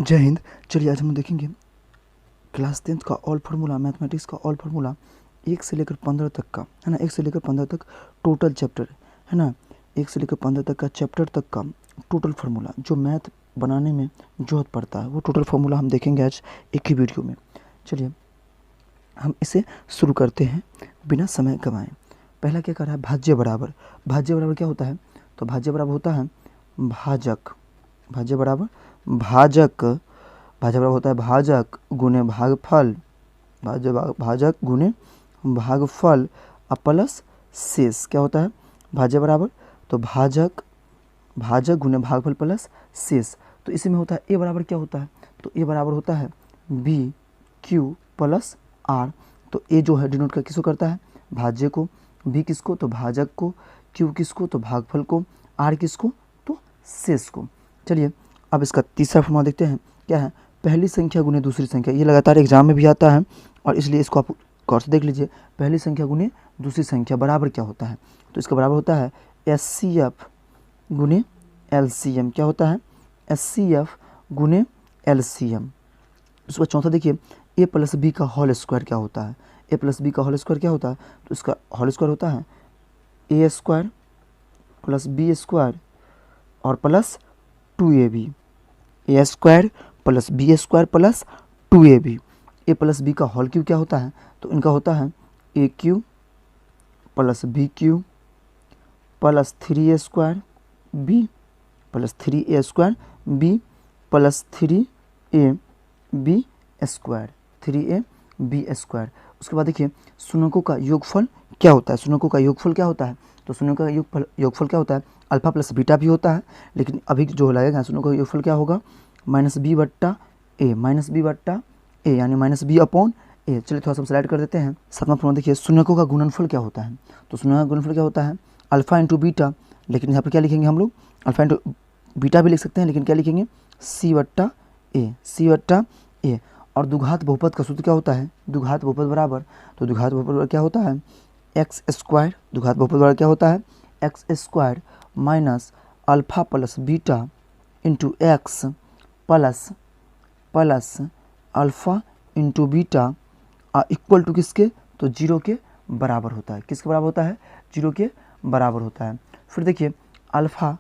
जय हिंद। चलिए आज हम देखेंगे क्लास 10th का ऑल फार्मूला, मैथमेटिक्स का ऑल फार्मूला 1 से लेकर 15 तक का, है ना। 1 से लेकर 15 तक टोटल चैप्टर, है ना। 1 से लेकर 15 तक का चैप्टर तक का टोटल फार्मूला जो मैथ बनाने में जरूरत पड़ता है, वो टोटल फार्मूला हम देखेंगे आज एक ही वीडियो में। चलिए हम इसे शुरू करते हैं बिना समय गंवाए। पहला क्या कर रहा है, भाज्य बराबर। भाज्य बराबर क्या होता है, तो भाज्य बराबर होता है भाजक। भाज्य बराबर भाजक। भाज्य बराबर होता है भाजक गुने भागफल। भाजक गुने भागफल प्लस शेष। क्या होता है भाज्य बराबर, तो भाजक गुने भागफल प्लस शेष। तो इसी में होता है ए बराबर क्या होता है, तो ए बराबर होता है बी क्यू प्लस आर। तो ए जो है डिनोट का किसको करता है, भाज्य को, बी किसको तो भाजक को, क्यू किसको तो भागफल को, आर किसको तो शेष को। चलिए अब इसका तीसरा फॉर्मूला देखते हैं क्या है, पहली संख्या गुने दूसरी संख्या। ये लगातार एग्जाम में भी आता है और इसलिए इसको आप गौर से देख लीजिए। पहली संख्या गुने दूसरी संख्या बराबर क्या होता है, तो इसका बराबर होता है SCF गुने LCM। क्या होता है SCF गुने LCM। उसके बाद चौथा देखिए a प्लस बी का होल स्क्वायर क्या होता है। a प्लस बी का होल स्क्वायर क्या होता है, तो इसका होल स्क्वायर होता है a square plus B square और plus 2ab। A square plus B square plus 2ab। A plus B का होल क्यूब क्या होता है, तो इनका होता है A cube plus B cube plus 3a square B plus 3a square B plus 3ab square 3ab square. उसके बाद देखिए शून्यकों का योगफल क्या होता है। शून्यकों का योगफल क्या होता है, तो शून्यकों का योगफल क्या होता है, अल्फा प्लस बीटा भी होता है, लेकिन अभी जो लगेगा शून्यकों का योगफल क्या होगा माइनस बी बट्टा ए यानी माइनस बी अपॉन ए। चलिए थोड़ा सा स्लाइड कर देते हैं। सातवां फॉर्मूला देखिए शून्यकों का गुणनफल क्या होता है, तो शून्यकों का गुणनफल क्या होता है अल्फा इंटू बीटा, लेकिन यहाँ पर क्या लिखेंगे हम लोग अल्फा इंटू बीटा भी लिख सकते हैं, लेकिन क्या लिखेंगे सी बट्टा ए। और द्विघात बहुपद का सूत्र क्या होता है, द्विघात बहुपद बराबर, तो द्विघात बहुपद क्या होता है एक्स स्क्वायर। द्विघात बहुपद बराबर क्या होता है X square minus alpha plus beta into X plus alpha into beta equal to किसके, तो जीरो के बराबर होता है। किसके बराबर होता है, जीरो के बराबर होता है। फिर देखिए अल्फा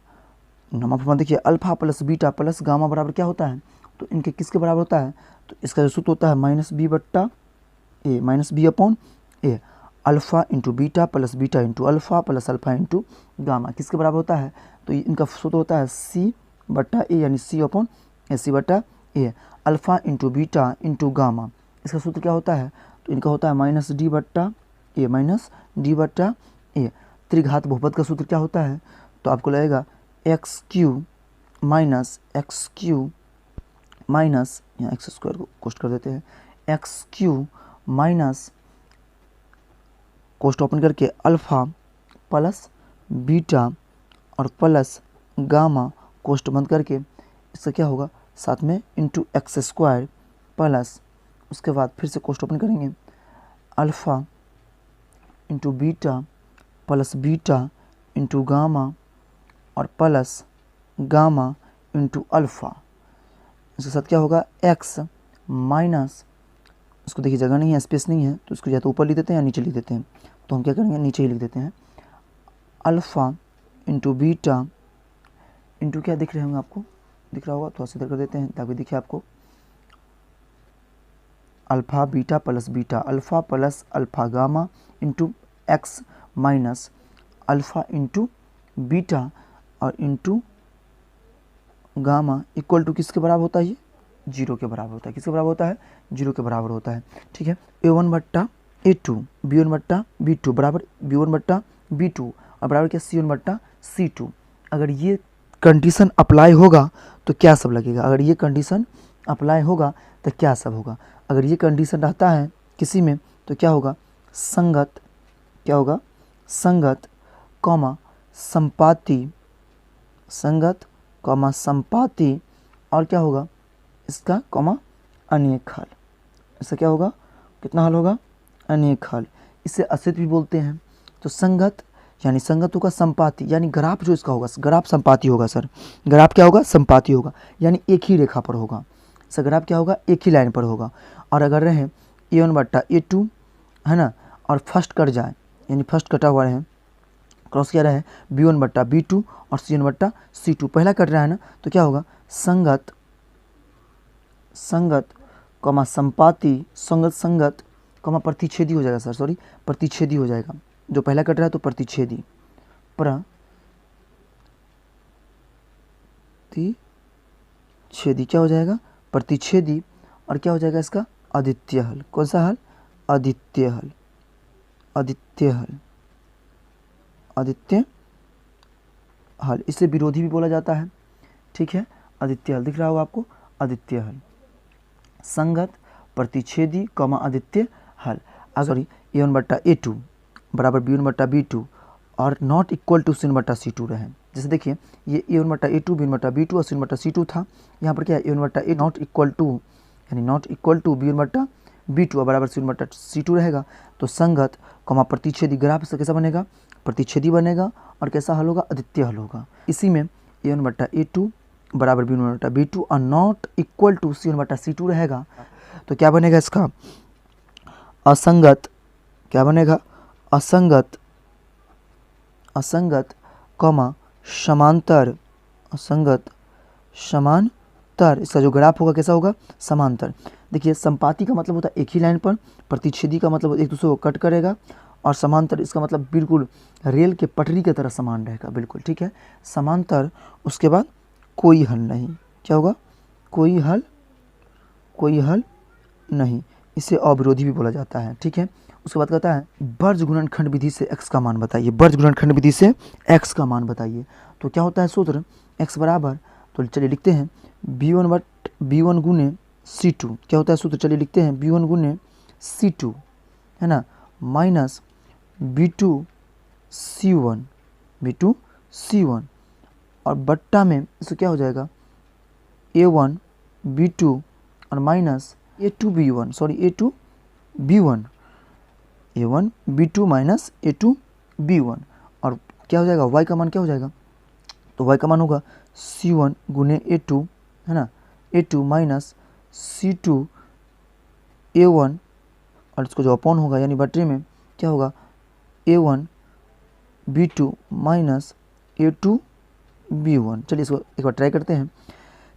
नंबर देखिए alpha plus beta plus gamma बराबर क्या होता है, तो इनके किसके बराबर होता है, तो इसका जो सूत्र होता है माइनस बी बट्टा A minus B upon A. Alpha into beta plus beta into alpha plus alpha into gamma किसके बराबर होता है, तो इनका सूत्र होता है सी बट्टा ए यानी सी अपॉन ए, सी बट्टा A. Alpha into beta into gamma इसका सूत्र क्या होता है, तो इनका होता है माइनस डी बट्टा ए। त्रिघात बहुपद का सूत्र क्या होता है, तो आपको लगेगा एक्स क्यू माइनस यहाँ एक्स स्क्वायर को कोष्ट कर देते हैं, एक्स क्यू माइनस कोष्ट ओपन करके अल्फा प्लस बीटा और प्लस गामा कोष्ट बंद करके इसका क्या होगा साथ में इंटू एक्स स्क्वायर प्लस उसके बाद फिर से कोष्ट ओपन करेंगे alpha into beta plus beta into gamma और प्लस गामा इंटू अल्फ़ा। इसके साथ क्या होगा एक्स माइनस, उसको देखिए जगह नहीं है, स्पेस नहीं है, तो इसको या तो ऊपर लिख देते हैं या नीचे लिख देते हैं। तो हम क्या करेंगे नीचे ही लिख देते हैं अल्फ़ा इंटू बीटा इंटू क्या दिख रहे होंगे आपको, दिख रहा होगा, थोड़ा सा इधर कर देते हैं ताकि दिखे आपको alpha beta alpha plus alpha gamma into x minus alpha into beta और इंटू गामा इक्वल टू किसके बराबर होता है, ये जीरो के बराबर होता है। किसके बराबर होता है, जीरो के बराबर होता है। ठीक है, A1 बट्टा A2 B1 बट्टा B2 बराबर B1 बट्टा B2 और बराबर क्या C1 बट्टा C2। अगर ये कंडीशन अप्लाई होगा तो क्या सब लगेगा, अगर ये कंडीशन अप्लाई होगा तो क्या सब होगा। अगर ये कंडीशन रहता है किसी में तो क्या होगा संगत, क्या होगा संगत कॉमा संपाती, संगत कॉमा संपाती और क्या होगा इसका कॉमा अनेक हल। इसका क्या होगा कितना हल होगा अनेक हल। इसे अस्तित्व भी बोलते हैं। तो संगत यानी संगत होगा संपाती यानी ग्राफ जो इसका होगा ग्राफ संपाती होगा सर, ग्राफ क्या होगा संपाती होगा यानी एक ही रेखा पर होगा। इसका ग्राफ क्या होगा, एक ही लाइन पर होगा। और अगर रहे A1 बट्टा A2 है ना, और फर्स्ट कट जाए यानी फर्स्ट कटा हुआ रहे, क्रॉस किया रहे B1 बट्टा B2 और C1 बट्टा C2, पहला कट रहा है ना, तो क्या होगा, संगत संगत कॉमा संपाती, संगत कॉमा प्रतिच्छेदी हो जाएगा सर, सॉरी प्रतिच्छेदी हो जाएगा। जो पहला कट रहा है तो प्रतिच्छेदी, प्रतिच्छेदी क्या हो जाएगा, प्रतिच्छेदी। और क्या हो जाएगा इसका अद्वितीय हल। कौन सा हल, अद्वितीय हल, अद्वितीय हल, अद्वितीय हल। इसे विरोधी भी बोला जाता है, ठीक है। अद्वितीय हल दिख रहा होगा आपको, अद्वितीय हल, संगत प्रतिच्छेदी कॉमा अद्वितीय हल। अगर A1 बट्टा A2 बराबर B1 बट्टा B2 और नॉट इक्वल टू C1 बट्टा C2 रहे, जैसे देखिए ये A1 बट्टा A2 B1 बट्टा B2 और C1 बट्टा C2 था, यहाँ पर क्या है A1 बट्टा A नॉट इक्वल टू यानी नॉट इक्वल टू B1 बट्टा B2 और बराबर C1 बट्टा C2 रहेगा, तो संगत कॉमा प्रतिच्छेदी ग्राफ इसका कैसा बनेगा, प्रतिच्छेदी बनेगा और कैसा हल होगा, अद्वितीय हल होगा। इसी में A1 बट्टा A2 बराबर B1 बट्टा B2 और नॉट इक्वल टू C1 बट्टा C2 रहेगा, तो क्या बनेगा इसका असंगत, क्या बनेगा असंगत, असंगत कॉमा समांतर, असंगत समांतर। इसका जो ग्राफ होगा कैसा होगा, समांतर। देखिए संपाती का मतलब होता है एक ही लाइन पर, प्रतिच्छेदी का मतलब एक दूसरे को कट करेगा, और समांतर इसका मतलब बिल्कुल रेल के पटरी की तरह समान रहेगा, बिल्कुल ठीक है। समांतर, उसके बाद कोई हल नहीं, क्या होगा, कोई हल, कोई हल नहीं, इसे अविरोधी भी बोला जाता है, ठीक है। उसके बाद कहता है वर्ज गुणनखंड विधि से x का मान बताइए, वर्ज गुणनखंड विधि से x का मान बताइए। तो क्या होता है सूत्र, x बराबर, तो चलिए लिखते हैं B1 गुने C2, क्या होता है सूत्र, चलिए लिखते हैं B1 गुने C2 है ना, minus B2 C1, B2 C1 और बट्टा में इसको क्या हो जाएगा A1 B2 और minus A2 B1, sorry A2 B1, A1 B2 minus A2 B1 और क्या हो जाएगा y का मान क्या हो जाएगा, तो y का मान होगा C1 गुने A2 है ना, A2 माइनस C2 A1 और इसको जो अपॉन होगा यानी बट्टे में क्या होगा A1 B2 minus A2 B1। चलिए इसको एक बार ट्राई करते हैं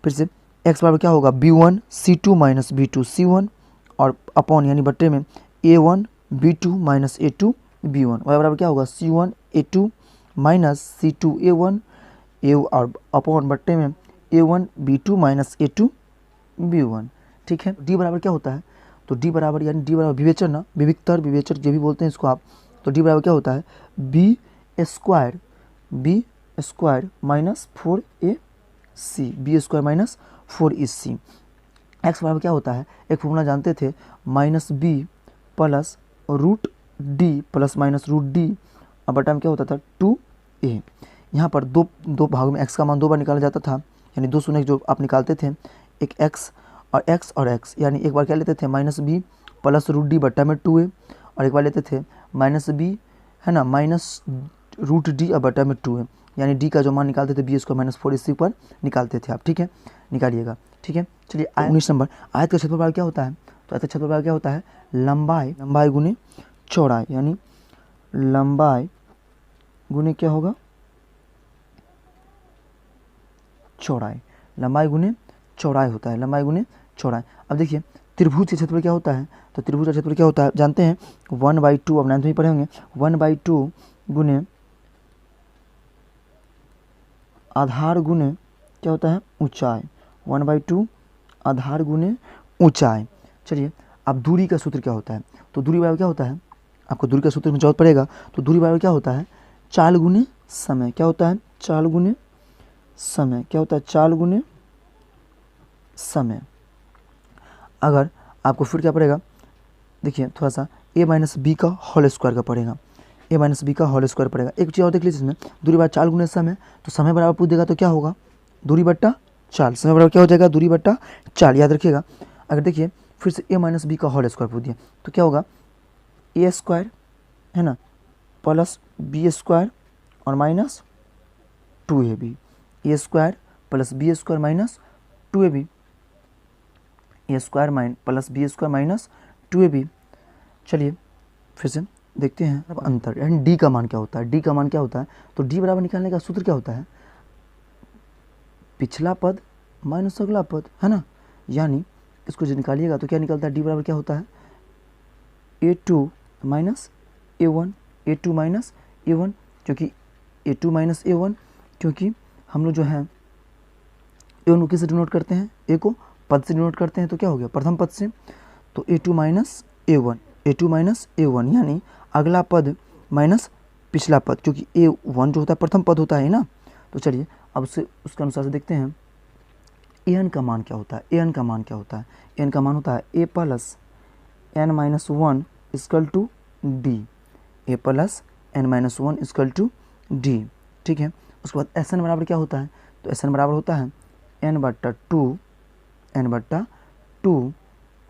फिर से। x बराबर क्या होगा B1 C2 minus B2 C1 और अपॉन यानी बट्टे में A1 B2 minus A2 B1। y बराबर क्या होगा C1 A2 minus C2 A1 और अपॉन बट्टे में A1 B2 minus A2 B1, ठीक है। d बराबर क्या होता है, तो d बराबर यानी d बराबर विवेचर ना, विविक्तर विवेचर जो भी बोलते हैं इसको आप, तो d बराबर क्या होता है b square minus 4ac, b square minus 4ac। x बराबर क्या होता है, एक फॉर्मूला जानते थे, minus b plus root d plus minus root d और बटा में क्या होता था 2a। यहाँ पर दो भागों में x का मान 2 बार निकाला जाता था, यानी 2 शून्य जो आप निकालते थे, एक x और x, यानी एक बार क्या लेते थे minus b plus root d बट्टा में 2a और एक बार लेते थे माइनस b है ना माइनस रूट d और बट्टा में 2a, यानी d का जो मान निकालते थे b स्क्वायर माइनस 4ac पर निकालते थे आप, ठीक है, निकालिएगा, ठीक है। चलिए 19 नंबर, आयत का क्षेत्रफल क्या होता है, तो आयत का क्षेत्रफल क्या होता है लंबाई गुने चौड़ाई, यानी लंबाई गुने क्या होगा चौड़ाई, लंबाई गुने चौड़ाई होता है, लंबाई गुने चौड़ाई। अब देखिए त्रिभुज का क्षेत्रफल क्या होता है, तो त्रिभुज का क्षेत्रफल क्या होता है जानते हैं 1/2, अब 9th में पढ़े होंगे, 1/2 गुने आधार गुने क्या होता है ऊंचाई, 1/2 आधार गुने ऊंचाई। चलिए अब दूरी का सूत्र क्या होता है, तो दूरी बराबर क्या होता है, आपको दूरी का सूत्र में जरूरत पड़ेगा, तो दूरी बराबर क्या होता है चाल गुने समय, क्या होता है चाल गुने समय, क्या होता है चाल गुने समय। अगर आपको फिर क्या पड़ेगा, देखिए थोड़ा सा a माइनस बी का होल स्क्वायर का पड़ेगा, a माइनस बी का होल स्क्वायर पड़ेगा। एक चीज़ और देख लीजिए इसमें, दूरी बराबर चाल गुने समय, तो समय बराबर पूछ देगा तो क्या होगा दूरी बट्टा चाल, समय बराबर क्या हो जाएगा दूरी बट्टा चाल, याद रखिएगा। अगर देखिए फिर से a माइनस बी का होल स्क्वायर पूछ दिया तो क्या होगा a स्क्वायर है ना प्लस बी स्क्वायर और minus 2ab, a square plus B square minus 2ab, A square plus B square minus 2ab। चलिए फिर से देखते हैं अब अंतर, यानी डी का मान क्या होता है। डी का मान क्या होता है, तो डी बराबर निकालने का सूत्र क्या होता है, पिछला पद माइनस अगला पद, है ना। यानी इसको जो निकालिएगा तो क्या निकलता है, डी बराबर क्या होता है, a2 minus a1, a2 minus a1, क्योंकि a2 माइनस a1, क्योंकि हम लोग जो है a1 को किससे डिनोट करते हैं, ए को पद से डिनोट करते हैं, तो क्या हो गया प्रथम पद से, तो a2 minus a1, a2 minus a1 यानी अगला पद माइनस पिछला पद, क्योंकि a1 जो होता है प्रथम पद होता है ना। तो चलिए अब उससे उसके अनुसार से देखते हैं an का मान क्या होता है। an का मान क्या होता है, an का मान होता है a plus n minus 1 equal to D, A plus n minus 1 equal to D. ठीक है, उसके बाद एस एन बराबर क्या होता है, तो एस एन बराबर होता है n/2,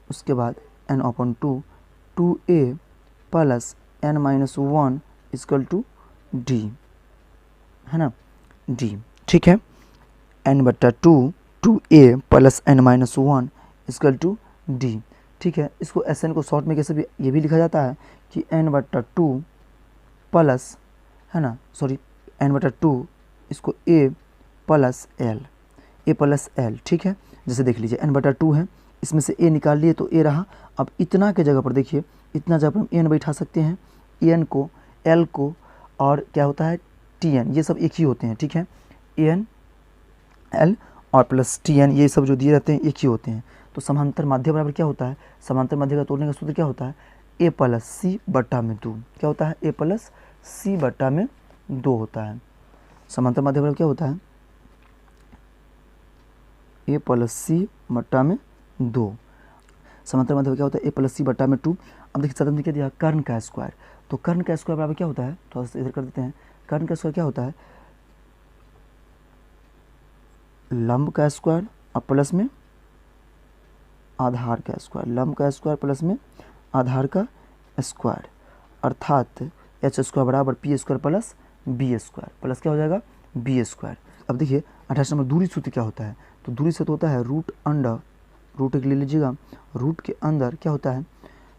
उसके बाद n/2 2a plus n minus 1 equal to D, है ना, डी। ठीक है, n/2 2a plus n minus 1 equal to D. ठीक है, इसको एस एन को शॉर्ट में कैसे भी ये भी लिखा जाता है कि n/2 प्लस, है ना, सॉरी n/2 इसको a plus L, A plus L. ठीक है, जैसे देख लीजिए n/2 है, इसमें से a निकाल लिए तो a रहा। अब इतना के जगह पर देखिए, इतना जगह पर हम n बैठा सकते हैं, n को l को और क्या होता है tn, ये सब एक ही होते हैं। ठीक है, an l और प्लस tn ये सब जो दिए रहते हैं एक ही होते हैं। तो समांतर माध्य बराबर क्या होता है, समांतर माध्य का तोड़ने का सूत्र क्या होता है, a प्लस सी बट्टा में 2, क्या होता है, a प्लस सी बट्टा में 2 होता है। समांतर माध्य बराबर क्या होता है, a प्लस सी बट्टा में 2। समांतर माध्य क्या होता है, a प्लस सी बट्टा में 2। अब देखिए साथ में क्या दिया, कर्ण का स्क्वायर, तो कर्ण का स्क्वायर बराबर क्या होता है, थोड़ा सा इधर कर देते हैं। कर्ण का स्क्वायर क्या होता है, लंब का स्क्वायर और प्लस में आधार का स्क्वायर, लंब का स्क्वायर प्लस में आधार का स्क्वायर, अर्थात एच स्क्वायर बराबर P square plus B square, plus क्या हो जाएगा बी स्क्वायर। अब देखिए 28 नंबर दूरी सूत्र क्या होता है, तो दूरी सूत्र होता है रूट अंडर, रूट एक ले लीजिएगा, रूट के अंदर क्या होता है,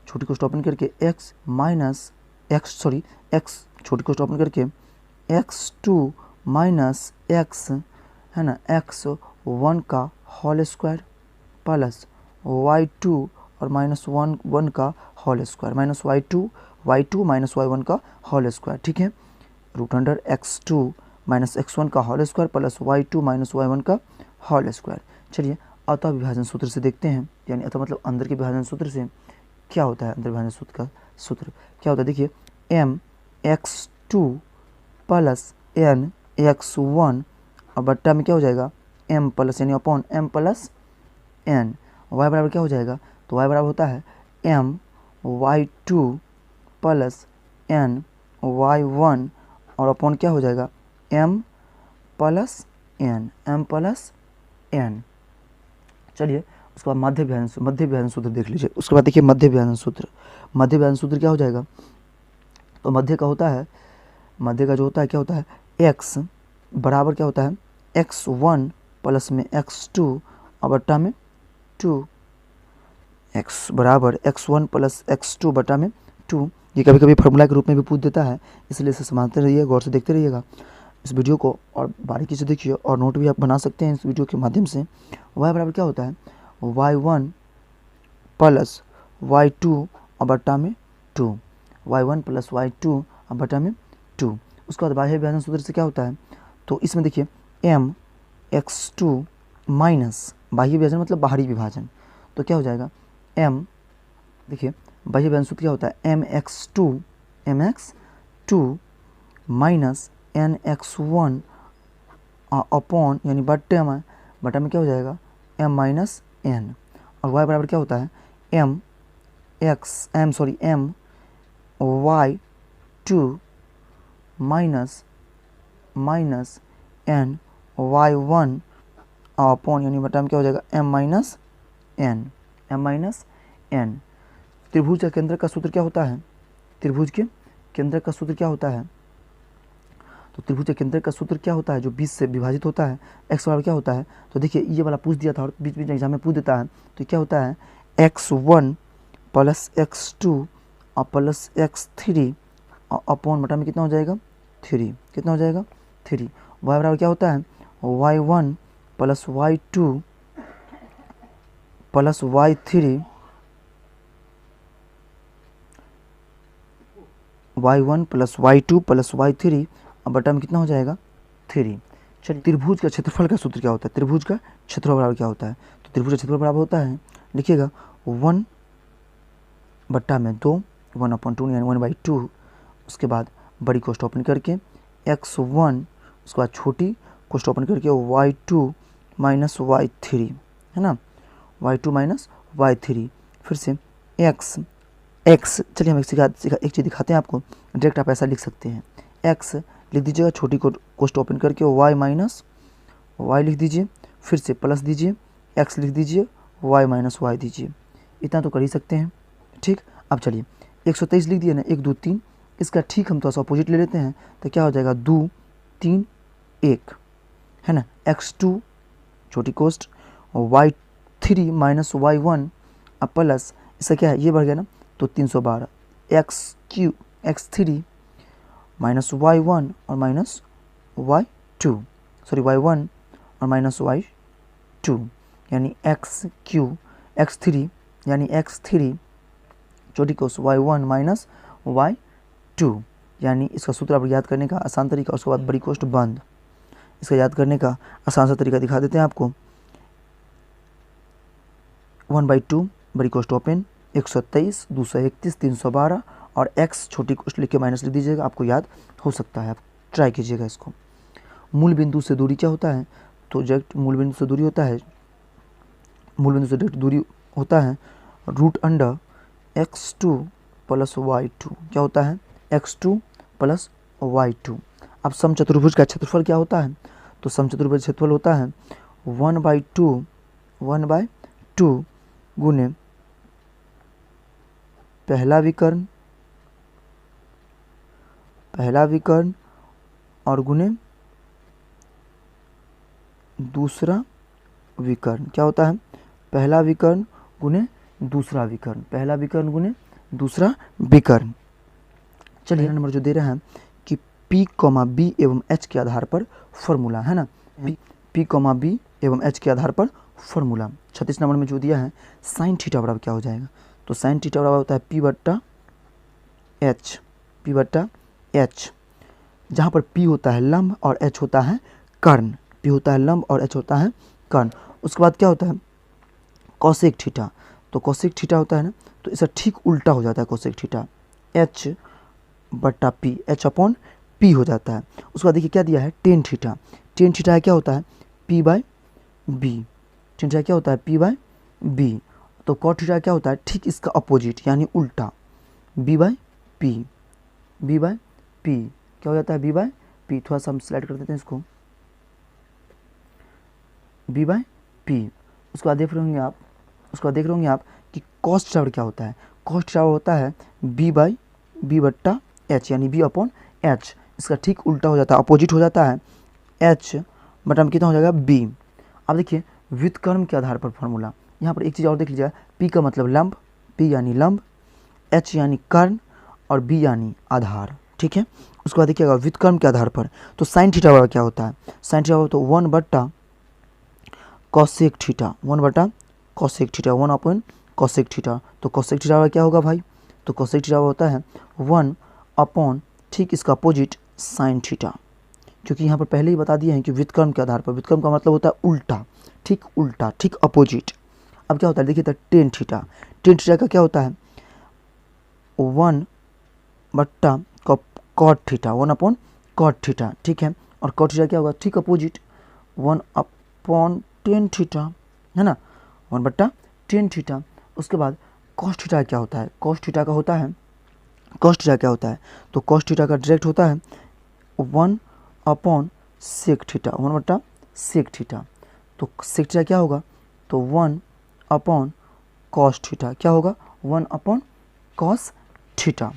छोटी को स्टॉपन करके x minus x, sorry x छोटी को स्टॉपन करके x2 माइनस एक्स, है ना, x1 का होल स्क्वायर प्लस y2 और माइनस 1 का whole square, minus y2 minus y1 का होल स्क्वायर। ठीक है, root under x2 minus x1 का whole square plus y2 minus y1 का होल स्क्वायर। चलिए अतः विभाजन सूत्र से देखते हैं, यानी अतः मतलब अंदर के विभाजन सूत्र से क्या होता है, अंदर विभाजन सूत्र का सूत्र क्या होता है, देखिए m x2 plus n x1 और बट्टा में क्या हो जाएगा m प्लस यानी upon m plus n, y बराबर क्या हो जाएगा, तो y बराबर होता है m y2 plus n y1 और अपॉन क्या हो जाएगा m प्लस n। चलिए उसके बाद मध्य विभाजन सूत्र देख लीजिए। उसके बाद देखिए मध्य विभाजन सूत्र क्या हो जाएगा, तो मध्य का होता है, मध्य का जो होता है क्या होता है, x बराबर क्या होता है x1 प्लस में x2 और बट्टा में 2, x बराबर x1 प्लस x2 बटा में 2। ये कभी कभी फार्मूला के रूप में भी पूछ देता है, इसलिए इसे समझते रहिए, गौर से देखते रहिएगा इस वीडियो को और बारीकी से देखिए, और नोट भी आप बना सकते हैं इस वीडियो के माध्यम से। y बराबर क्या होता है y1 प्लस y2 और बट्टा में 2, y1 प्लस y2 और बट्टा में 2। उसके बाद बाह्य विभाजन सूत्र से क्या होता है, तो इसमें देखिए m x2 माइनस, बाह्य विभाजन मतलब बाहरी विभाजन, तो क्या हो जाएगा m, देखिए बाह्य विभाजन सूत्र क्या होता है mx2 माइनस nx1 अपॉन यानी बट्टे में, बटा में क्या हो जाएगा m माइनस n, और y बराबर क्या होता है m y2 minus n y1 upon यानी बटा में क्या हो जाएगा m माइनस n। त्रिभुज के केंद्र का सूत्र क्या होता है, त्रिभुज के केंद्र का सूत्र क्या होता है, तो त्रिभुज के केंद्र का सूत्र क्या होता है, जो 20 से विभाजित होता है, x बराबर क्या होता है, तो देखिए ये वाला पूछ दिया था और बीच बीच में एग्जाम में पूछ देता है, तो क्या होता है x1 प्लस x2 और प्लस x3 और अपॉन बटा में कितना हो जाएगा 3, कितना हो जाएगा 3। y बराबर क्या होता है y1 plus y2 plus y3 y1 plus y2 plus y3 और बटा में कितना हो जाएगा 3। चलिए त्रिभुज का क्षेत्रफल का सूत्र क्या होता है, त्रिभुज का क्षेत्रफल बराबर क्या होता है, तो त्रिभुज का क्षेत्रफल बराबर होता है, लिखिएगा 1 बट्टा में 2, 1/2 यानी 1/2, उसके बाद बड़ी कोष्ठ ओपन करके x1, उसके बाद छोटी कोष्ठ ओपन करके y2 माइनस y3, है ना, y2 माइनस y3, फिर से x, चलिए हम एक चीज़ दिखाते हैं आपको, डायरेक्ट आप ऐसा लिख सकते हैं, x लिख दीजिएगा छोटी कोष्ठ ओपन करके y माइनस y लिख दीजिए, फिर से प्लस दीजिए, x लिख दीजिए, y माइनस y दीजिए, इतना तो कर ही सकते हैं। ठीक, अब चलिए 123 लिख दिए ना, 1 2 3, इसका ठीक हम थोड़ा सा अपोजिट ले लेते हैं, तो क्या हो जाएगा 2 3 1, है ना, x2 छोटी कोष्ठ y3 माइनस y1 अब प्लस इसका क्या है, ये बढ़ गया ना, तो 312 x3 माइनस y1 और माइनस y2, सॉरी y1 और माइनस y2, यानी x3 यानी x3 छोटी कोष्ठ y1 माइनस y2, यानी इसका सूत्र आप याद करने का आसान तरीका, उसके बाद बड़ी कोष्ठ बंद, इसका याद करने का आसान सा तरीका दिखा देते हैं आपको, 1/2 बड़ी कोष्ठ ओपन, 123 231 312 और x छोटी कोष्ठ लिख के माइनस लिख दीजिएगा, आपको याद हो सकता है, आप ट्राई कीजिएगा इसको। मूल बिंदु से दूरी क्या होता है, तो डायरेक्ट मूल बिंदु से दूरी होता है, मूल बिंदु से डायरेक्ट दूरी होता है √अंडर x2 प्लस y2, क्या होता है x2 प्लस y2। अब समचतुर्भुज का क्षेत्रफल क्या होता है, तो समचतुर्भुज क्षेत्रफल होता है 1/2 गुने पहला विकर्ण और गुने दूसरा विकर्ण, क्या होता है पहला विकर्ण गुने दूसरा विकर्ण, पहला विकर्ण गुने दूसरा विकर्ण। चलिए नंबर जो दे रहे हैं कि P, B एवं H के आधार पर फॉर्मूला, है ना, P, B एवं H के आधार पर फॉर्मूला। 36 नंबर में जो दिया है साइन थीटा बराबर क्या हो जाएगा, तो साइन थीटा बराबर होता है P बट्टा H, जहाँ पर P होता है लंब और H होता है कर्ण, P होता है लंब और H होता है कर्ण। उसके बाद क्या होता है कोसेक थीटा, तो कोसेक थीटा होता है ना, तो इसका ठीक उल्टा हो जाता है कोसेक थीटा, H बट्टा P, H अपॉन P हो जाता है। उसके बाद देखिए क्या दिया है टेन थीटा, टेन थीटा क्या होता है P/B, टेन थीटा क्या होता है P/B, तो कॉट थीटा क्या होता है ठीक इसका अपोजिट यानी उल्टा B/P, क्या हो जाता है B/P, थोड़ा सा हम स्लाइड कर देते हैं इसको, B/P। उसके बाद देख रहे होंगे आप कि कॉस थीटा क्या होता है, कॉस थीटा होता है B बट्टा H, यानी B अपॉन H, इसका ठीक उल्टा हो जाता है, अपोजिट हो जाता है, H बटा में कितना हो जाएगा B। अब देखिए व्युत्क्रम के आधार पर फॉर्मूला, यहाँ पर एक चीज़ और देख लीजिए, P का मतलब लंब, P यानी लंब, H यानी कर्ण और B यानी आधार, ठीक है। उसके बाद देखिएगा व्युत्क्रम के आधार पर, तो साइन थीटा बराबर क्या होता है, साइन थीटा तो 1 बट्टा कॉसेक थीटा, 1 बटा cosec theta, 1 upon cosec theta, तो कॉसेक थीटा क्या होगा भाई, तो कॉसेक थीटा होता है 1 अपॉन ठीक इसका अपोजिट साइन थीटा, क्योंकि यहाँ पर पहले ही बता दिए हैं कि व्युत्क्रम के आधार पर, व्युत्क्रम का मतलब होता है उल्टा, ठीक अपोजिट। अब क्या होता है देखिए, टेन थीटा, टेन थीटा का क्या होता है 1 बट्टा cot theta, 1 upon cot theta, ठीक है, और कॉट थीटा क्या होगा ठीक अपोजिट 1 अपॉन टेन थीटा, है ना, 1 बट्टा टेन थीटा। उसके बाद कॉस थीटा क्या होता है, कॉस थीटा क्या होता है, तो कॉस थीटा का डायरेक्ट होता है 1 अपॉन सेक थीटा, 1 बट्टा सेक थीटा, तो सेक थीटा क्या होगा, तो 1 अपॉन कॉस थीटा, क्या होगा 1 अपॉन कॉस थीटा।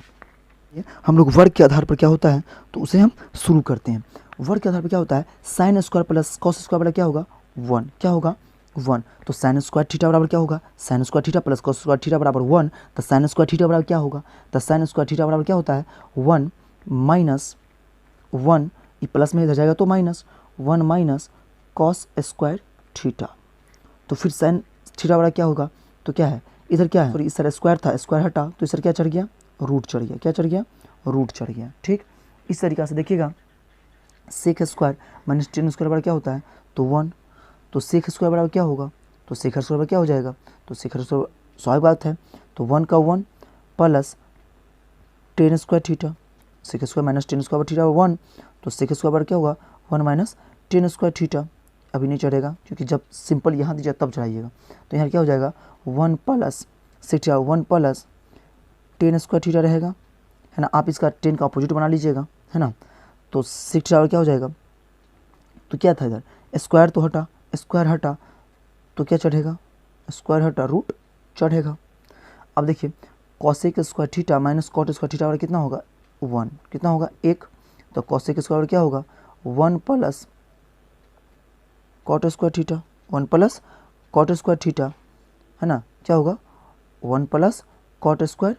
हम लोग वर्ग के आधार पर क्या होता है तो उसे हम शुरू करते हैं। वर्ग के आधार पर क्या होता है, sine square plus cos square बराबर क्या होगा 1, क्या होगा 1। तो साइन स्क्वायर थीटा बराबर क्या होगा, sine square theta plus cos square theta बराबर 1। तो साइन स्क्वायर थीटा बराबर क्या होगा, तो साइन स्क्वायर थीटा बराबर क्या होता है 1 माइनस 1, ये प्लस में इधर जाएगा तो minus 1 minus cos square theta. तो फिर साइन थीटा बराबर क्या होगा, तो क्या है इधर क्या है, सॉरी इस तरह स्क्वायर था, स्क्वायर हटा तो इस तरह क्या चढ़ गया, रूट चढ़ गया, क्या चढ़ गया, रूट चढ़ गया। ठीक, इस तरीक़ा से देखिएगा sec square minus tan square बराबर क्या होता है तो 1। तो सेक स्क्वायर बराबर क्या होगा, तो सेक स्क्वायर बराबर क्या हो जाएगा, तो सेक स्क्वायर स्वाभाविक बात है तो 1 का 1 plus tan square theta, sec square minus tan square theta 1। तो सेक स्क्वायर बराबर क्या होगा 1 माइनस टेन स्क्वायर थीटा। अभी नहीं चढ़ेगा क्योंकि जब सिंपल यहाँ दीजिए तब चढ़ाइएगा। तो यहाँ क्या हो जाएगा 1 plus sec 1 plus tan square theta रहेगा, है ना। आप इसका 10 का अपोजिट बना लीजिएगा, है ना। तो सेक थीटा क्या हो जाएगा, तो क्या था इधर स्क्वायर तो हटा, स्क्वायर हटा तो क्या चढ़ेगा, स्क्वायर हटा रूट चढ़ेगा। अब देखिए cosec square theta minus cot square theta बराबर कितना होगा 1, कितना होगा 1। तो कॉसेक स्क्वायर क्या होगा 1 plus cot square theta, 1 plus cot square theta, है ना। क्या होगा 1 प्लस कॉट स्क्वायर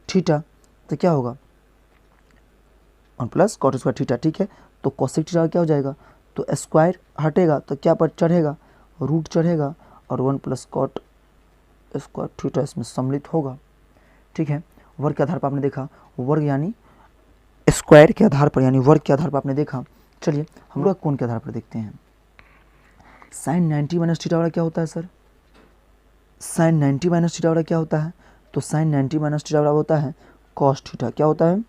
थीटा, तो क्या होगा 1 प्लस कॉट स्क्वायर थीटा। ठीक है, तो कॉसेक थीटा क्या हो जाएगा, तो स्क्वायर हटेगा तो क्या पर चढ़ेगा, रूट चढ़ेगा, और 1 प्लस कॉट स्क्वायर थीटा इसमें सम्मिलित होगा। ठीक है, वर्ग के आधार पर आपने देखा, वर्ग यानी स्क्वायर के आधार पर यानी वर्ग के आधार पर आपने देखा। चलिए हम लोग कोण के आधार पर देखते हैं। साइन 90 माइनस थीटा बराबर क्या होता है सर, साइन 90 माइनस थीटा बराबर क्या होता है, तो साइन 90 माइनस थीटा बराबर होता है कॉस थीटा, क्या होता है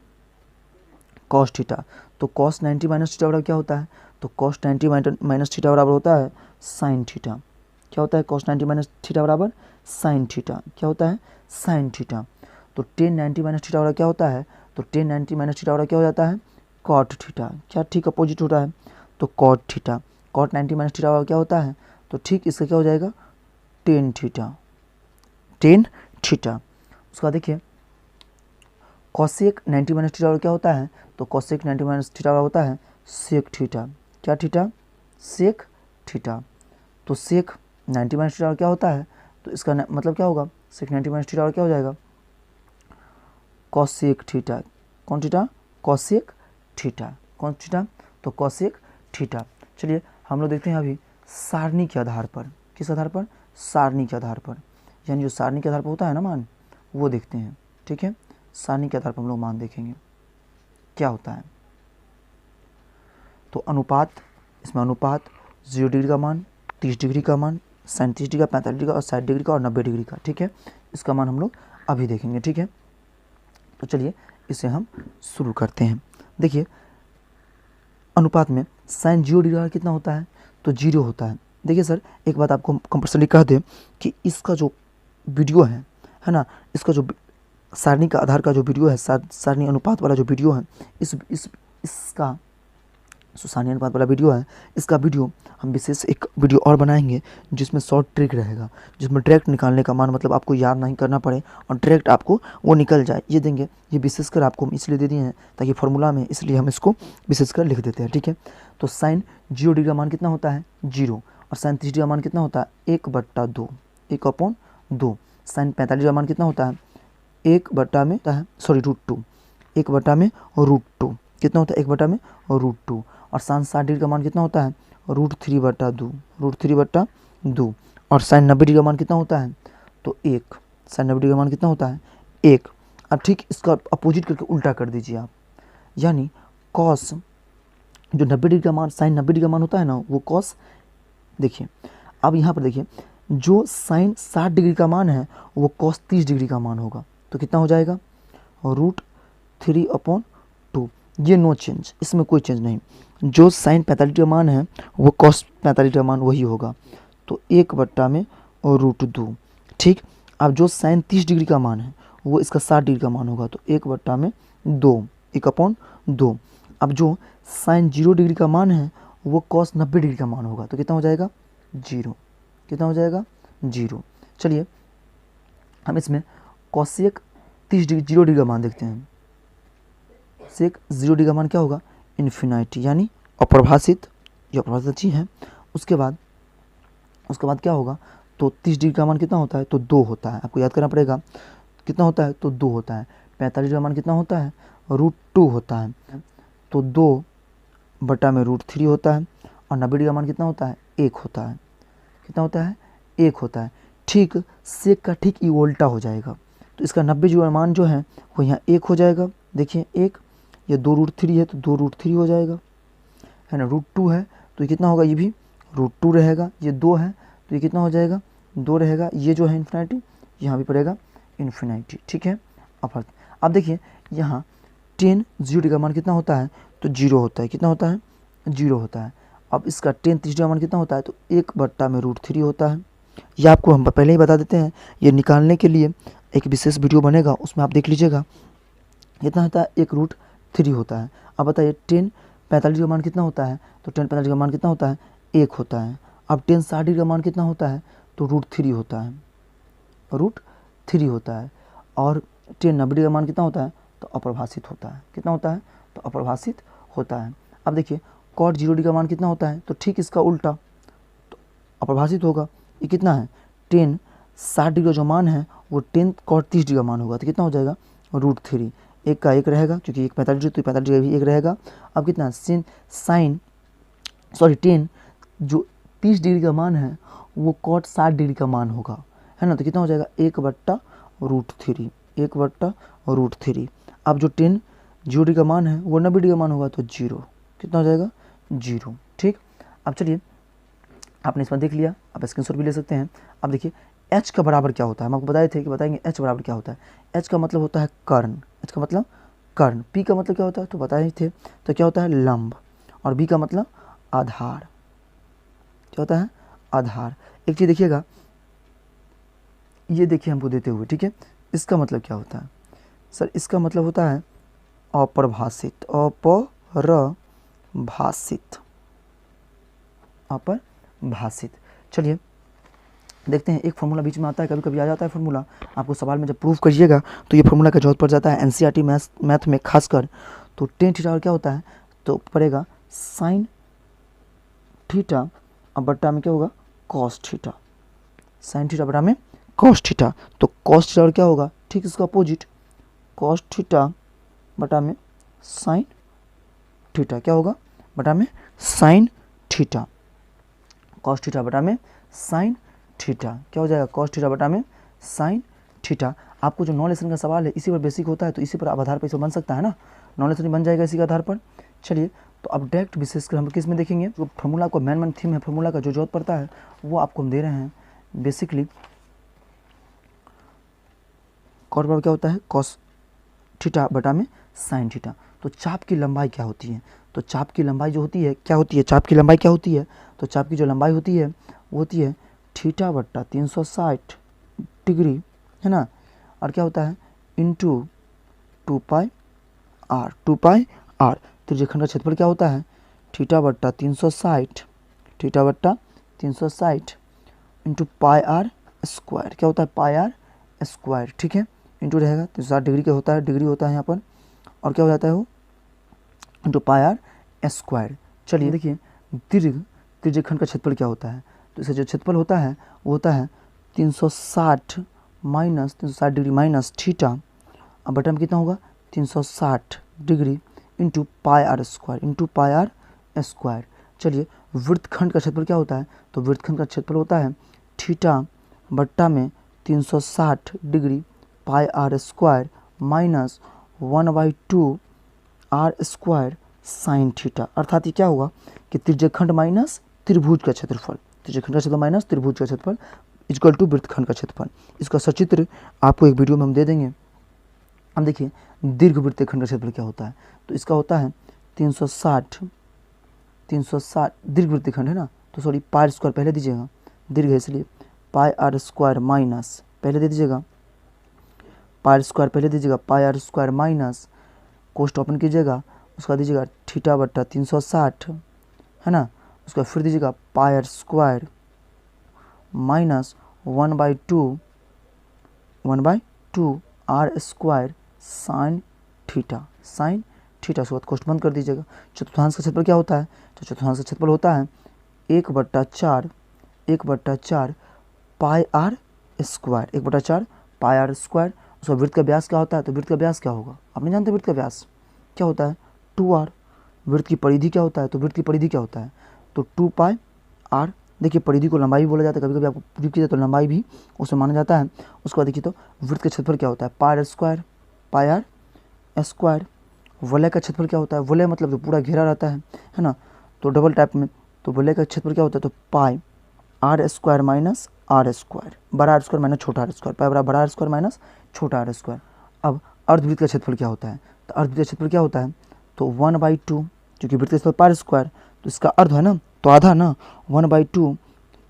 कॉस थीटा। तो कॉस 90 माइनस थीटा बराबर क्या होता है, तो कॉस 90 माइनस थीटा बराबर होता है साइन थीटा, क्या होता है कॉस 90 माइनस थीटा बराबर साइन थीटा, क्या होता है साइन थीटा। तो टेन 90 माइनस थीटा बराबर क्या होता है, तो टेन 90 माइनस थीटा बराबर क्या हो जाता है कॉट थीटा, क्या ठीक अपोजिट होता है तो cot theta. Cot 90 minus theta बराबर क्या होता है, तो ठीक इसका क्या हो जाएगा टेन थीटा, टेन थीटा। उसका देखिए कॉसेक 90 माइनस थीटा बराबर क्या होता है, तो कॉसेक 90 माइनस थीटा बराबर होता है सेक थीटा, क्या थीटा सेक थीटा। तो सेक 90 माइनस थीटा क्या होता है, तो इसका मतलब क्या होगा सेक 90 माइनस थीटा क्या हो जाएगा कॉसेक थीटा, कौन थीटा कॉसेक थीटा, कौन थीटा तो कॉसेक थीटा। चलिए हम लोग देखते हैं अभी सारणी के आधार पर, किस आधार पर, सारणी के आधार पर, यानी जो सारणी के आधार पर होता है ना मान, वो देखते हैं। ठीक है, सारणी के आधार पर हम लोग मान देखेंगे क्या होता है। तो अनुपात, इसमें अनुपात 0 डिग्री का मान, 30 डिग्री का मान, 37 डिग्री का, 45 डिग्री का और 60 डिग्री का और 90 डिग्री का। ठीक है, इसका मान हम लोग अभी देखेंगे। ठीक है, तो चलिए इसे हम शुरू करते हैं। देखिए अनुपात में साइन 0 डिग्री का कितना होता है, तो 0 होता है। देखिए सर एक बात आपको कंपल्सरी कह दें कि इसका जो वीडियो है ना, इसका जो सारणी का आधार का जो वीडियो है, सारणी अनुपात वाला जो वीडियो है, इसका जो सारणी अनुपात वाला वीडियो है, इसका वीडियो हम विशेष एक वीडियो और बनाएंगे जिसमें शॉर्ट ट्रिक रहेगा, जिसमें डायरेक्ट निकालने का मान मतलब आपको याद नहीं करना पड़े और डायरेक्ट आपको वो निकल जाए, ये देंगे। ये विशेषकर आपको हम इसलिए दे दिए हैं ताकि फॉर्मूला में, इसलिए हम इसको विशेषकर लिख देते हैं। ठीक है, तो साइन 0 डिग्री का मान कितना होता है 0, और साइन 30 डिग्री का मान कितना होता है 1/2, 1/2। साइन 45 डिग्री का मान कितना होता है 1/में होता है, सॉरी √2, 1/में √2 कितना होता है 1/√2। और साइन 60 डिग्री का मान कितना होता है √3/2, √3/2। और साइन 90 डिग्री का मान कितना होता है, तो 1, साइन 90 डिग्री का मान कितना होता है 1। अब ठीक इसका अपोजिट करके उल्टा कर दीजिए आप, यानी कॉस जो 90 डिग्री का मान, साइन 90 डिग्री का मान होता है ना, वो कॉस। देखिए अब यहाँ पर देखिए जो साइन 60 डिग्री का मान है वो कॉस 30 डिग्री का मान होगा, तो कितना हो जाएगा √3/2। ये नो चेंज, इसमें कोई चेंज नहीं। जो साइन 45 का मान है वो कॉस 45 का मान वही होगा, तो 1/में √2। ठीक, अब जो साइन 30 डिग्री का मान है वो इसका 60 डिग्री का मान होगा, तो 1/2, 1/2। अब जो साइन 0 डिग्री का मान है वो कॉस 90 डिग्री का मान होगा, तो कितना हो जाएगा 0, कितना हो जाएगा 0। चलिए हम इसमें कॉसेक 30 डिग्री 0 डिग्री का मान देखते हैं। सेक 0 डिग्री का मान क्या होगा, इन्फिनिटी, यानी अपरिभाषित, जो अपरिभाषित चीज है। उसके बाद क्या होगा, तो 30 डिग्री का मान कितना होता है, तो 2 होता है, आपको याद करना पड़ेगा कितना होता है, तो 2 होता है। 45 का मान कितना होता है, √2 होता है, तो 2/√3 होता है। और 90 का मान कितना होता है, 1 होता है, कितना होता है, 1 होता है। ठीक सेक का ठीक ये उल्टा हो जाएगा, तो इसका 90 जो मान जो है वो यहाँ 1 हो जाएगा, देखिए 1, ये 2√3 है तो 2√3 हो जाएगा, है ना। √2 है तो ये कितना होगा, ये भी √2 रहेगा। ये 2 है तो ये कितना हो जाएगा, 2 रहेगा। ये जो है इन्फिनिटी, यहाँ भी पड़ेगा इन्फिनिटी, ठीक है। अब देखिए यहाँ 10 0 का मान कितना होता है, तो 0 होता है, कितना होता है, 0 होता है। अब इसका 10 30 का मान कितना होता है, तो 1/√3 होता है। यह आपको हम पहले ही बता देते हैं, ये निकालने के लिए एक विशेष वीडियो बनेगा, उसमें आप देख लीजिएगा। कितना होता है, 1√3 होता है। अब बताइए 10 45 का मान कितना होता है, तो 10 45 का मान कितना होता है, 1 होता है। अब 10 60 का मान कितना होता है, तो √3 होता है, √3 होता है। और 10 90 का मान कितना होता है, तो अपरिभाषित होता है, कितना होता है, तो अपरिभाषित होता है। अब देखिए cot 0 डिग्री का मान कितना होता है, तो ठीक इसका उल्टा, तो अपरिभाषित होगा। ये कितना है, 10 60 डिग्री का जो मान है वो 10 cot 30 डिग्री का मान होगा, तो कितना हो जाएगा, √3, 1 का 1 रहेगा, क्योंकि 1 45 डिग्री, तो 45 डिग्री भी 1 रहेगा। अब कितना 10 जो 30 डिग्री का मान है वो cot 60 डिग्री का मान होगा, है ना, तो कितना हो जाएगा, 1/√3, 1/√3। अब जो 10 0 डिग्री का मान है वो 90 डिग्री का मान होगा, तो 0, कितना हो जाएगा, 0, ठीक। अब चलिए आपने इसमें देख लिया, आप स्क्रीनशॉट भी ले सकते हैं। अब देखिए h का बराबर क्या होता है, हम आपको बताए थे कि बताएंगे h बराबर क्या होता है। h का मतलब होता है कर्ण, h का मतलब कर्ण। p का मतलब क्या होता है, तो बताए थे, तो क्या होता है, लंब। और b का मतलब आधार, क्या होता है, आधार। एक चीज़ देखिएगा, ये देखिए हमको देते हुए, ठीक है, इसका मतलब क्या होता है, सर इसका मतलब होता है अपरिभाषित, अपरिभाषित। चलिए देखते हैं, एक फार्मूला बीच में आता है, कभी कभी आ जाता है फार्मूला, आपको सवाल में जब प्रूव करिएगा तो ये फार्मूला का जरूरत पड़ जाता है एनसीईआरटी मैथ में खासकर। तो टेन थीटा और क्या होता है, तो पड़ेगा साइन थीटा और बट्टा में क्या होगा, कॉस थीटा, साइन थीटा बटा में कॉस थीटा। तो कॉस थीटा और क्या होगा, ठीक इसका अपोजिट, कॉस थीटा बटा में साइन थीटा, क्या होगा, बटा में साइन थीटा, कॉस थीटा बटा में साइन थीटा, क्या हो जाएगा, कॉस थीटा बटा में साइन थीटा। आपको जो 9 लेसन का सवाल है इसी पर बेसिक होता है, तो इसी पर आधार पर इसे बन सकता है ना, 9 लेसन बन जाएगा इसी के आधार पर। चलिए तो अब डायरेक्ट विशेषकर हम किस में देखेंगे, जो फार्मूला को मेन थीम है, फार्मूला का जो जरूरत पड़ता है वो आपको हम दे रहे हैं। बेसिकली कॉट बराबर क्या होता है, कॉस थीटा बटा में साइन थीटा। तो चाप की लंबाई क्या होती है, तो चाप की लंबाई जो होती है क्या होती है, चाप की लंबाई क्या होती है, तो चाप की जो लंबाई होती है वो होती है थीटा बट्टा 360 डिग्री, है ना, और क्या होता है इंटू 2πr, 2πr। त्रिज्यखंड का क्षेत्रफल क्या होता है, थीटा बट्टा 360, थीटा बट्टा 360 इंटू πr स्क्वायर, क्या होता है, πr स्क्वायर, ठीक है, इंटू रहेगा 360 डिग्री का होता है, डिग्री होता है यहाँ पर, और क्या हो जाता है वो इंटू πr स्क्वायर। चलिए देखिए दीर्घ त्रिज्यखंड का क्षेत्रफल क्या होता है, तो इसका जो क्षेत्रफल होता है वो होता है 360 डिग्री माइनस थीटा, अब बटा में कितना होगा 360 degree into πr square, into πr square. चलिए वृत्तखंड का क्षेत्रफल क्या होता है, तो वृत्तखंड का क्षेत्रफल होता है थीटा बट्टा में 360 degree πr square minus 1/2 r square sine theta. अर्थात ये क्या होगा कि त्रिज्यखंड माइनस त्रिभुज का क्षेत्रफल, त्रिज्यखंड का क्षेत्रफल माइनस त्रिभुज का क्षेत्रफल इक्वल टू वृत्तखंड का क्षेत्रफल। इसका सचित्र आपको एक वीडियो में हम दे देंगे। अब देखिए दीर्घ वृत्तखंड का क्षेत्रफल क्या होता है, तो इसका होता है 360 दीर्घ वृत्तखंड है ना, तो सॉरी πr स्क्वायर पहले दीजिएगा, दीर्घ है इसलिए πr स्क्वायर माइनस पहले दे दीजिएगा, πr स्क्वायर पहले दीजिएगा, πr स्क्वायर माइनस कोष्ट ओपन कीजिएगा, उसका दीजिएगा थीटा बट्टा 360, है ना, उसका फिर दीजिएगा πr square minus 1/2 r square sine theta, ठीक है, उसके बाद क्वेश्चन बंद कर दीजिएगा। चतुर्थांश का क्षेत्रफल क्या होता है? तो चतुर्थांश का क्षेत्रफल होता है 1/4 pi R square, 1/4 pi R square. उसका वृत्त का व्यास क्या होता है? तो वृत्त का व्यास क्या होगा? आप नहीं जानते वृत्त का व्यास क्या होता है? 2r। वृत्त की परिधि क्या होता है? तो वृत्त की परिधि क्या होता है? तो 2 पाई आर। देखिए परिधि को लंबाई भी बोला जाता है, कभी कभी आपको पूछ किया तो लंबाई भी उसमें माना जाता है। उसके बाद देखिए तो वृत्त का क्षेत्रफल क्या होता है? Pi R square. वलय का क्षेत्रफल क्या होता है? वलय मतलब जो पूरा घेरा रहता है ना, तो डबल टाइप में, तो वलय का क्षेत्रफल क्या होता है? तो pi R square minus R square, बड़ा आर स्क्वायर माइनस छोटा आर स्क्वायर, पाई बराबर बड़ा आर स्क्वायर माइनस छोटा आर स्क्वायर। अब अर्धवृत्त का क्षेत्रफल क्या होता है? तो अर्धवृत्त का क्षेत्रफल क्या होता है? तो 1/2, क्योंकि वृत्त का क्षेत्रफल पाई स्क्वायर, तो इसका अर्ध है ना, तो आधा ना, 1/2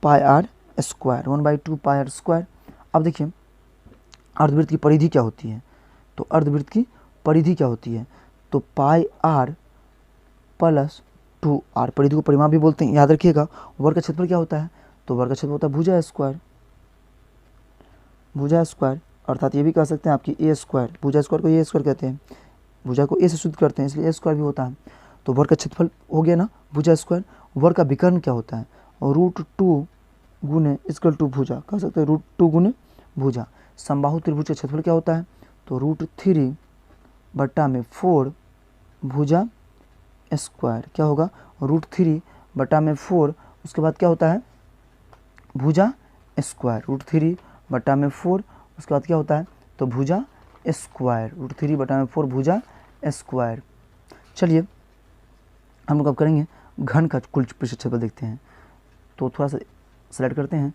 pi R square, 1/2 pi R square. अब देखिए अर्धवृत्त की परिधि क्या होती है? तो अर्धवृत्त की परिधि क्या होती है? तो पाई आर प्लस 2r। परिधि को परिमाप भी बोलते हैं, याद रखिएगा। वर्ग का क्षेत्रफल क्या होता है? तो वर्ग का क्षेत्रफल होता है भुजा स्क्वायर, भुजा स्क्वायर, अर्थात ये भी कह सकते हैं आपकी ए स्क्वायर। भुजा स्क्वायर को ए स्क्वायर कहते हैं, भुजा को ए से शुद्ध करते हैं, इसलिए ए स्क्वायर भी होता है। तो वर्ग का क्षेत्रफल हो गया ना भुजा स्क्वायर। वर्ग का विकर्ण क्या होता है? √2 गुने इक्वल टू भुजा, कह सकते हैं √2 गुने भुजा। समबाहु त्रिभुज का क्षेत्रफल क्या होता है? तो √3/4 भुजा स्क्वायर। क्या होगा? √3/4, उसके बाद क्या होता है? भुजा स्क्वायर, √3/4, उसके बाद क्या होता है? तो भुजा स्क्वायर, √3/4 भुजा स्क्वायर। चलिए हम लोग अब करेंगे घन का कुल पृष्ठ क्षेत्रफल देखते हैं। तो थोड़ा सा सेलेक्ट करते हैं,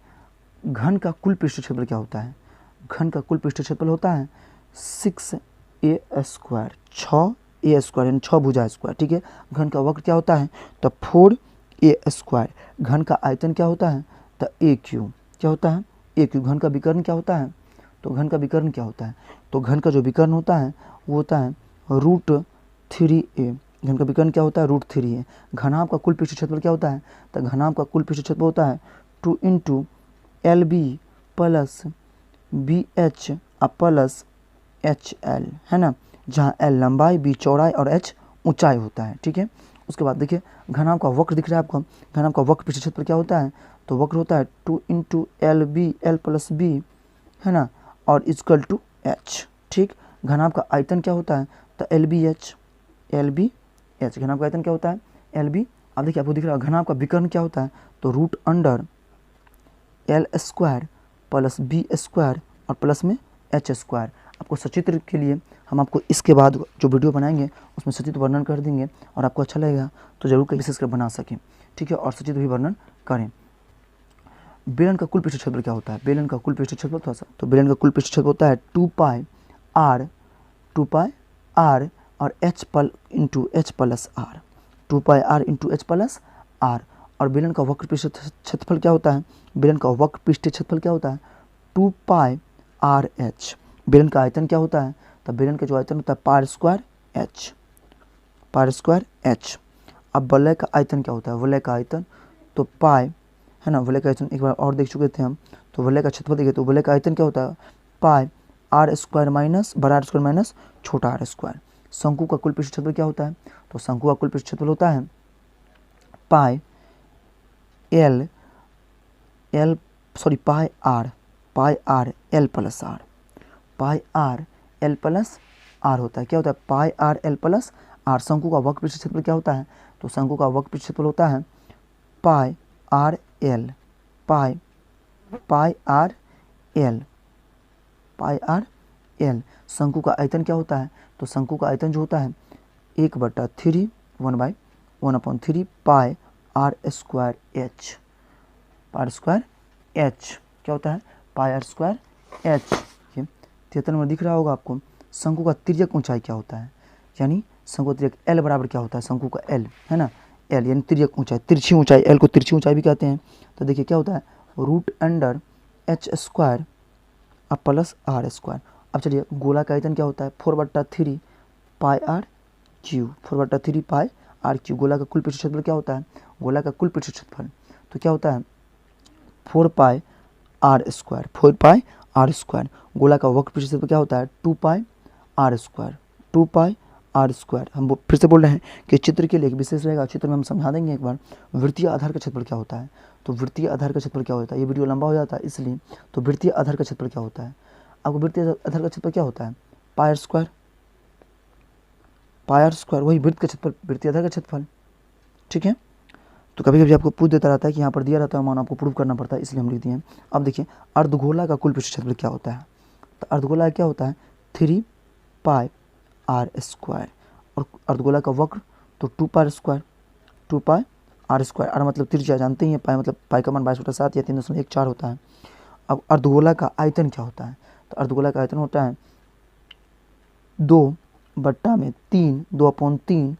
घन का कुल पृष्ठ क्षेत्रफल क्या होता है? घन का कुल पृष्ठ क्षेत्रफल होता है 6a स्क्वायर, 6a स्क्वायर यानी 6 भुजा स्क्वायर, ठीक है। घन का वक्र क्या होता है? तो 4a स्क्वायर। घन का आयतन क्या होता है? तो a क्यूब। क्या होता है? a cube. घन का विकर्ण क्या होता है? तो घन का विकर्ण क्या होता है? तो घन का जो विकर्ण होता है वो होता है √3a। घन का विकर्ण क्या होता है? √3a। घनाभ का कुल पृष्ठ क्षेत्रफल क्या होता है? तो घनाभ का कुल पृष्ठ क्षेत्रफल होता है 2 × LB plus BH plus HL, है ना, जहाँ L लंबाई, B चौड़ाई और H ऊंचाई होता है, ठीक है। उसके बाद देखिए घनाभ का वक्र दिख रहा है आपको। घनाभ का वक्र पृष्ठ क्षेत्रफल क्या होता है? तो वक्र होता है 2 × LB, L प्लस B, है ना, और इक्वल टू H, ठीक। घनाभ का आयतन क्या होता है? तो LBH, LBH। घनाभ का आयतन क्या होता है? LB। अब देखिए आपको दिख रहा है घनाभ का विकर्ण क्या होता है? तो √L square plus B square और प्लस में H स्क्वायर। आपको सचित्र के लिए हम आपको इसके बाद जो वीडियो बनाएंगे उसमें सचित्र वर्णन कर देंगे, और आपको अच्छा लगेगा तो जरूर कहीं विशेष कर बना सकें, ठीक है, और सचित्र भी वर्णन करें। बेलन का कुल पृष्ठ क्षेत्रफल क्या होता है? बेलन का कुल पृष्ठ क्षेत्रफल थोड़ा सा, तो बेलन का कुल पृष्ठ क्षेत्रफल होता है 2 पाई आर और H plus R, 2 pi R into H plus R. और बेलन का वक्र पृष्ठ क्षेत्रफल क्या होता है? बेलन का वक्र पृष्ठ क्षेत्रफल क्या होता है? 2 पाई आर एच। बेलन का आयतन क्या होता है? तो बेलन का जो आयतन होता है पाई स्क्वायर एच। अब वलय का आयतन क्या होता है? वलय का आयतन तो पाई, है ना, वलय का आयतन एक बार और देख चुके थे हम। तो वलय का क्षेत्रफल देखिए, तो वलय का आयतन क्या होता है? पाई आर स्क्वायर माइनस बड़ा आर स्क्वायर माइनस छोटा आर स्क्वायर। शंकु का कुल पृष्ठ क्षेत्रफल क्या होता है? तो शंकु का कुल पृष्ठ क्षेत्रफल होता है pi R L plus R, pi R L plus R होता है। क्या होता है? Pi R L plus R. शंकु का वक्र पृष्ठ क्षेत्रफल क्या होता है? तो शंकु का वक्र पृष्ठ क्षेत्रफल होता है पाई आर एल। शंकु का आयतन क्या होता है? तो शंकु का आयतन जो होता है 1/3 1/3 पाई आर स्क्वायर एच, क्या होता है? Pi R square H. 73 number दिख रहा होगा आपको। शंकु का तिर्यक ऊंचाई क्या होता है? यानी शंकु का तिर्यक एल बराबर क्या होता है? शंकु का एल, है ना, एल यानी तिर्यक ऊंचाई, तिरछी ऊंचाई, एल को तिरछी ऊंचाई भी कहते हैं। तो देखिए क्या होता है? √h square plus R square. अब चलिए गोला का आयतन क्या होता है? 4/3 pi R cube, 4/3 pi R cube. गोला का कुल पृष्ठ क्षेत्रफल क्या होता है? गोला का कुल पृष्ठ क्षेत्रफल तो क्या होता है? 4 पाई आर स्क्वायर। गोला का वक्र पृष्ठ क्षेत्रफल क्या होता है? 2 पाई आर आर स्क्वायर। हम फिर से बोल रहे हैं कि चित्र के लिए एक विशेष रहेगा, चित्र में हम समझा देंगे एक बार वृत्तीय आधार का क्षेत्रफल क्या होता है। तो वृत्तीय आधार का क्षेत्रफल क्या होता है, ये वीडियो लंबा हो जाता है इसलिए। तो वृत्तीय आधार का क्षेत्रफल क्या होता है, आपको वृत्तीय आधार का क्षेत्रफल क्या होता है, पाई स्क्वायर, पाई स्क्वायर वही वृत्त का क्षेत्रफल, वृत्तीय आधार का क्षेत्रफल। ठीक है, तो कभी कभी आपको पूछ देता रहता है कि यहाँ पर दिया रहता है मान, आपको प्रूव करना पड़ता है, इसलिए हम लिख दिए हैं। अब देखिए अर्धगोला का कुल पृष्ठ क्षेत्रफल क्या होता है, तो अर्धगोला क्या होता है 3 पाई आर स्क्वायर, और अर्धगोला का वक्र तो 2 pi square, 2 pi R square. R मतलब त्रिज्या जानते ही हैं, पाई मतलब पाई का मान 22/7 या 3.14 होता है। अब अर्धगोला का आयतन क्या होता है, तो अर्धगोला का आयतन होता है 2/3 2/3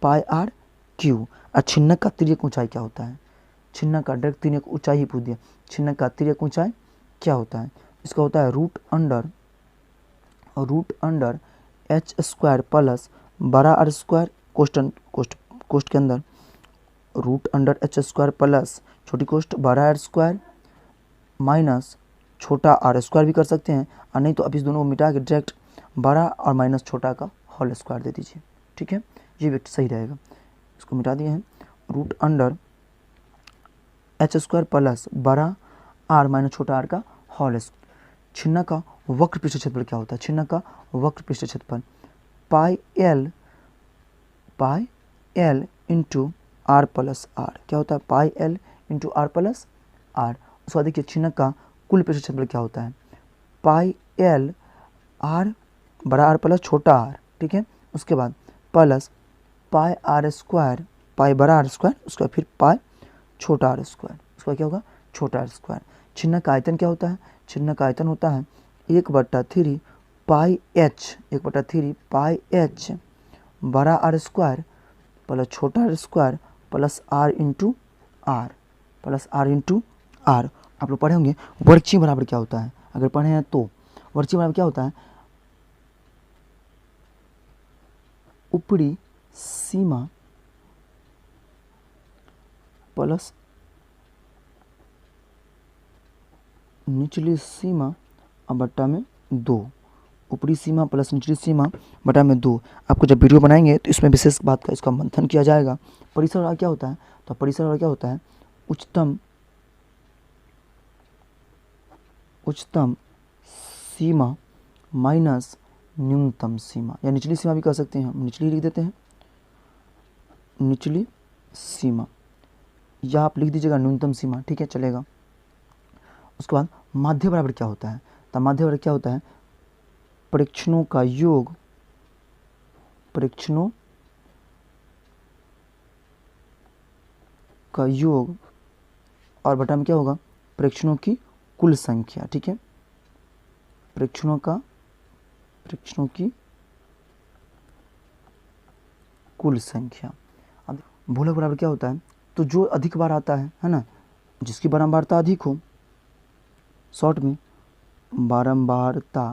पाई आर क्यू। और छिन्नक का तिर्यक ऊंचाई क्या होता है, छिन्नक का डायरेक्ट तिर्यक ऊंचाई ही पूछ दिया, छिन्नक का तिर्यक ऊंचाई क्या होता है, इसका होता है root under H square plus बड़ा आर स्क्वायर कोष्ट के अंदर root under H square plus छोटी कोष्ट बड़ा आर स्क्वायर माइनस छोटा आर स्क्वायर भी कर सकते हैं, और नहीं तो अब इस दोनों को मिटा के डायरेक्ट बड़ा और माइनस छोटा का होल स्क्वायर दे दीजिए। ठीक है, ये भी सही रहेगा। इसको मिटा दिए हैं, root under H square plus बड़ा आर माइनस छोटा आर का होल स्क्वायर। छिन्नक का वक्र पृष्ठ क्षेत्रफल क्या होता है, छिन्नक का वक्र पृष्ठ क्षेत्रफल pi L into R plus R, क्या होता है pi L into R plus R. उसके बाद देखिए छिन्नक का कुल पृष्ठ क्षेत्रफल क्या होता है, पाई एल आर बड़ा आर प्लस छोटा आर। ठीक है, उसके बाद प्लस पाई आर स्क्वायर, पाई बड़ा आर स्क्वायर, उसका फिर पाई छोटा आर स्क्वायर, उसका क्या होगा छोटा आर स्क्वायर। छिन्नक का आयतन क्या होता है, छिन्नक का आयतन होता है 1/3 पाई एच, 1/3 पाई एच बड़ा आर स्क्वायर प्लस छोटा R square plus R into R, plus R into R. आप लोग पढ़े होंगे वर्गची बराबर क्या होता है, अगर पढ़े हैं तो वर्गची बराबर क्या होता है, ऊपरी सीमा प्लस निचली सीमा और बट्टा में 2, ऊपरी सीमा प्लस निचली सीमा बटा में 2। आपको जब वीडियो बनाएंगे तो इसमें विशेष बात का इसका मंथन किया जाएगा। परिसर वाला क्या होता है, तो परिसर वाला क्या होता है उच्चतम सीमा माइनस न्यूनतम सीमा, या निचली सीमा भी कह सकते हैं, हम निचली लिख देते हैं निचली सीमा, या आप लिख दीजिएगा न्यूनतम सीमा। ठीक है, चलेगा। उसके बाद माध्य बराबर क्या होता है, तो माध्य बराबर क्या होता है परीक्षणों का योग, परीक्षणों का योग और बटा में क्या होगा परीक्षणों की कुल संख्या। ठीक है, परीक्षणों की कुल संख्या। अब भूलक बराबर क्या होता है, तो जो अधिक बार आता है ना, जिसकी बारंबारता अधिक हो, शॉर्ट में बारंबारता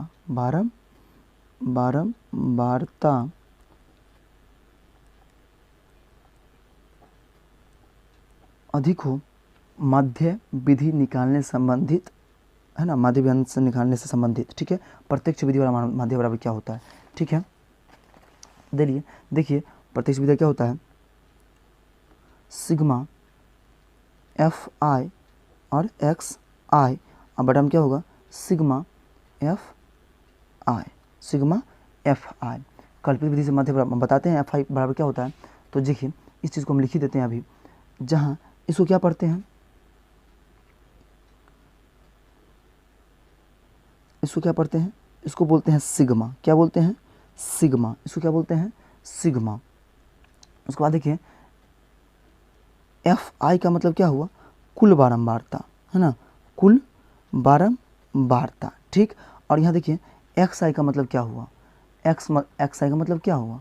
अधिक हो, माध्य विधि निकालने संबंधित है ना, माध्य विधि से निकालने से संबंधित। ठीक है, प्रत्यक्ष विधि वाला माध्य बराबर क्या होता है। ठीक है, देखिए प्रत्यक्ष विधि क्या होता है, सिग्मा एफ आई और एक्स आई, अब बटा में क्या होगा सिग्मा एफ आई। कल्पित विधि से माध्य बराबर बताते हैं एफ आई बराबर क्या होता है। तो देखिए इस चीज़ को हम लिख ही देते हैं अभी, जहाँ इसको क्या पढ़ते हैं, इसको क्या पढ़ते हैं, इसको बोलते हैं सिग्मा। क्या बोलते हैं सिग्मा, इसको क्या बोलते हैं सिग्मा। उसके बाद देखिए एफ आई का मतलब क्या हुआ कुल बारंबारता, है ना, कुल बारंबारता। ठीक, और यहाँ देखिए एक्स आई का मतलब क्या हुआ, एक्स आई का मतलब क्या हुआ,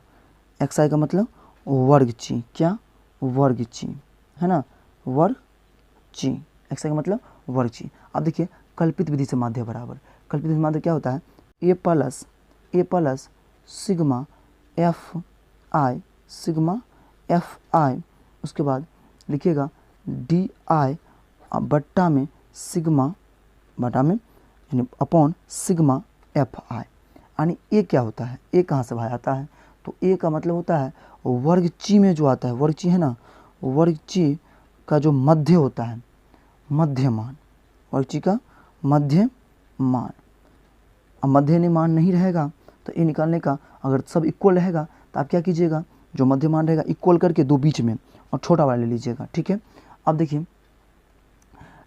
एक्स आई का मतलब वर्गची, क्या वर्गची, है ना, वर्गची, एक्स आई का मतलब वर्गची। अब देखिए कल्पित विधि से माध्य बराबर, कल्पित विधि से माध्य क्या होता है A plus sigma F I, उसके बाद लिखिएगा डी आई बट्टा में सिग्मा बटा में यानी अपॉन सिग्मा एफ आई। यानी ए क्या होता है, ए कहाँ से बाहर आता है, तो ए का मतलब होता है वर्ग ची में जो आता है, वर्ग ची है ना, वर्ग ची का जो मध्य होता है, मध्य मान, वर्ग ची का मध्य मान। अब मध्य मान नहीं रहेगा तो ए निकालने का, अगर सब इक्वल रहेगा तो आप क्या कीजिएगा, जो मध्य मान रहेगा इक्वल करके दो बीच में और छोटा वाला ले लीजिएगा, ठीक है। अब देखिए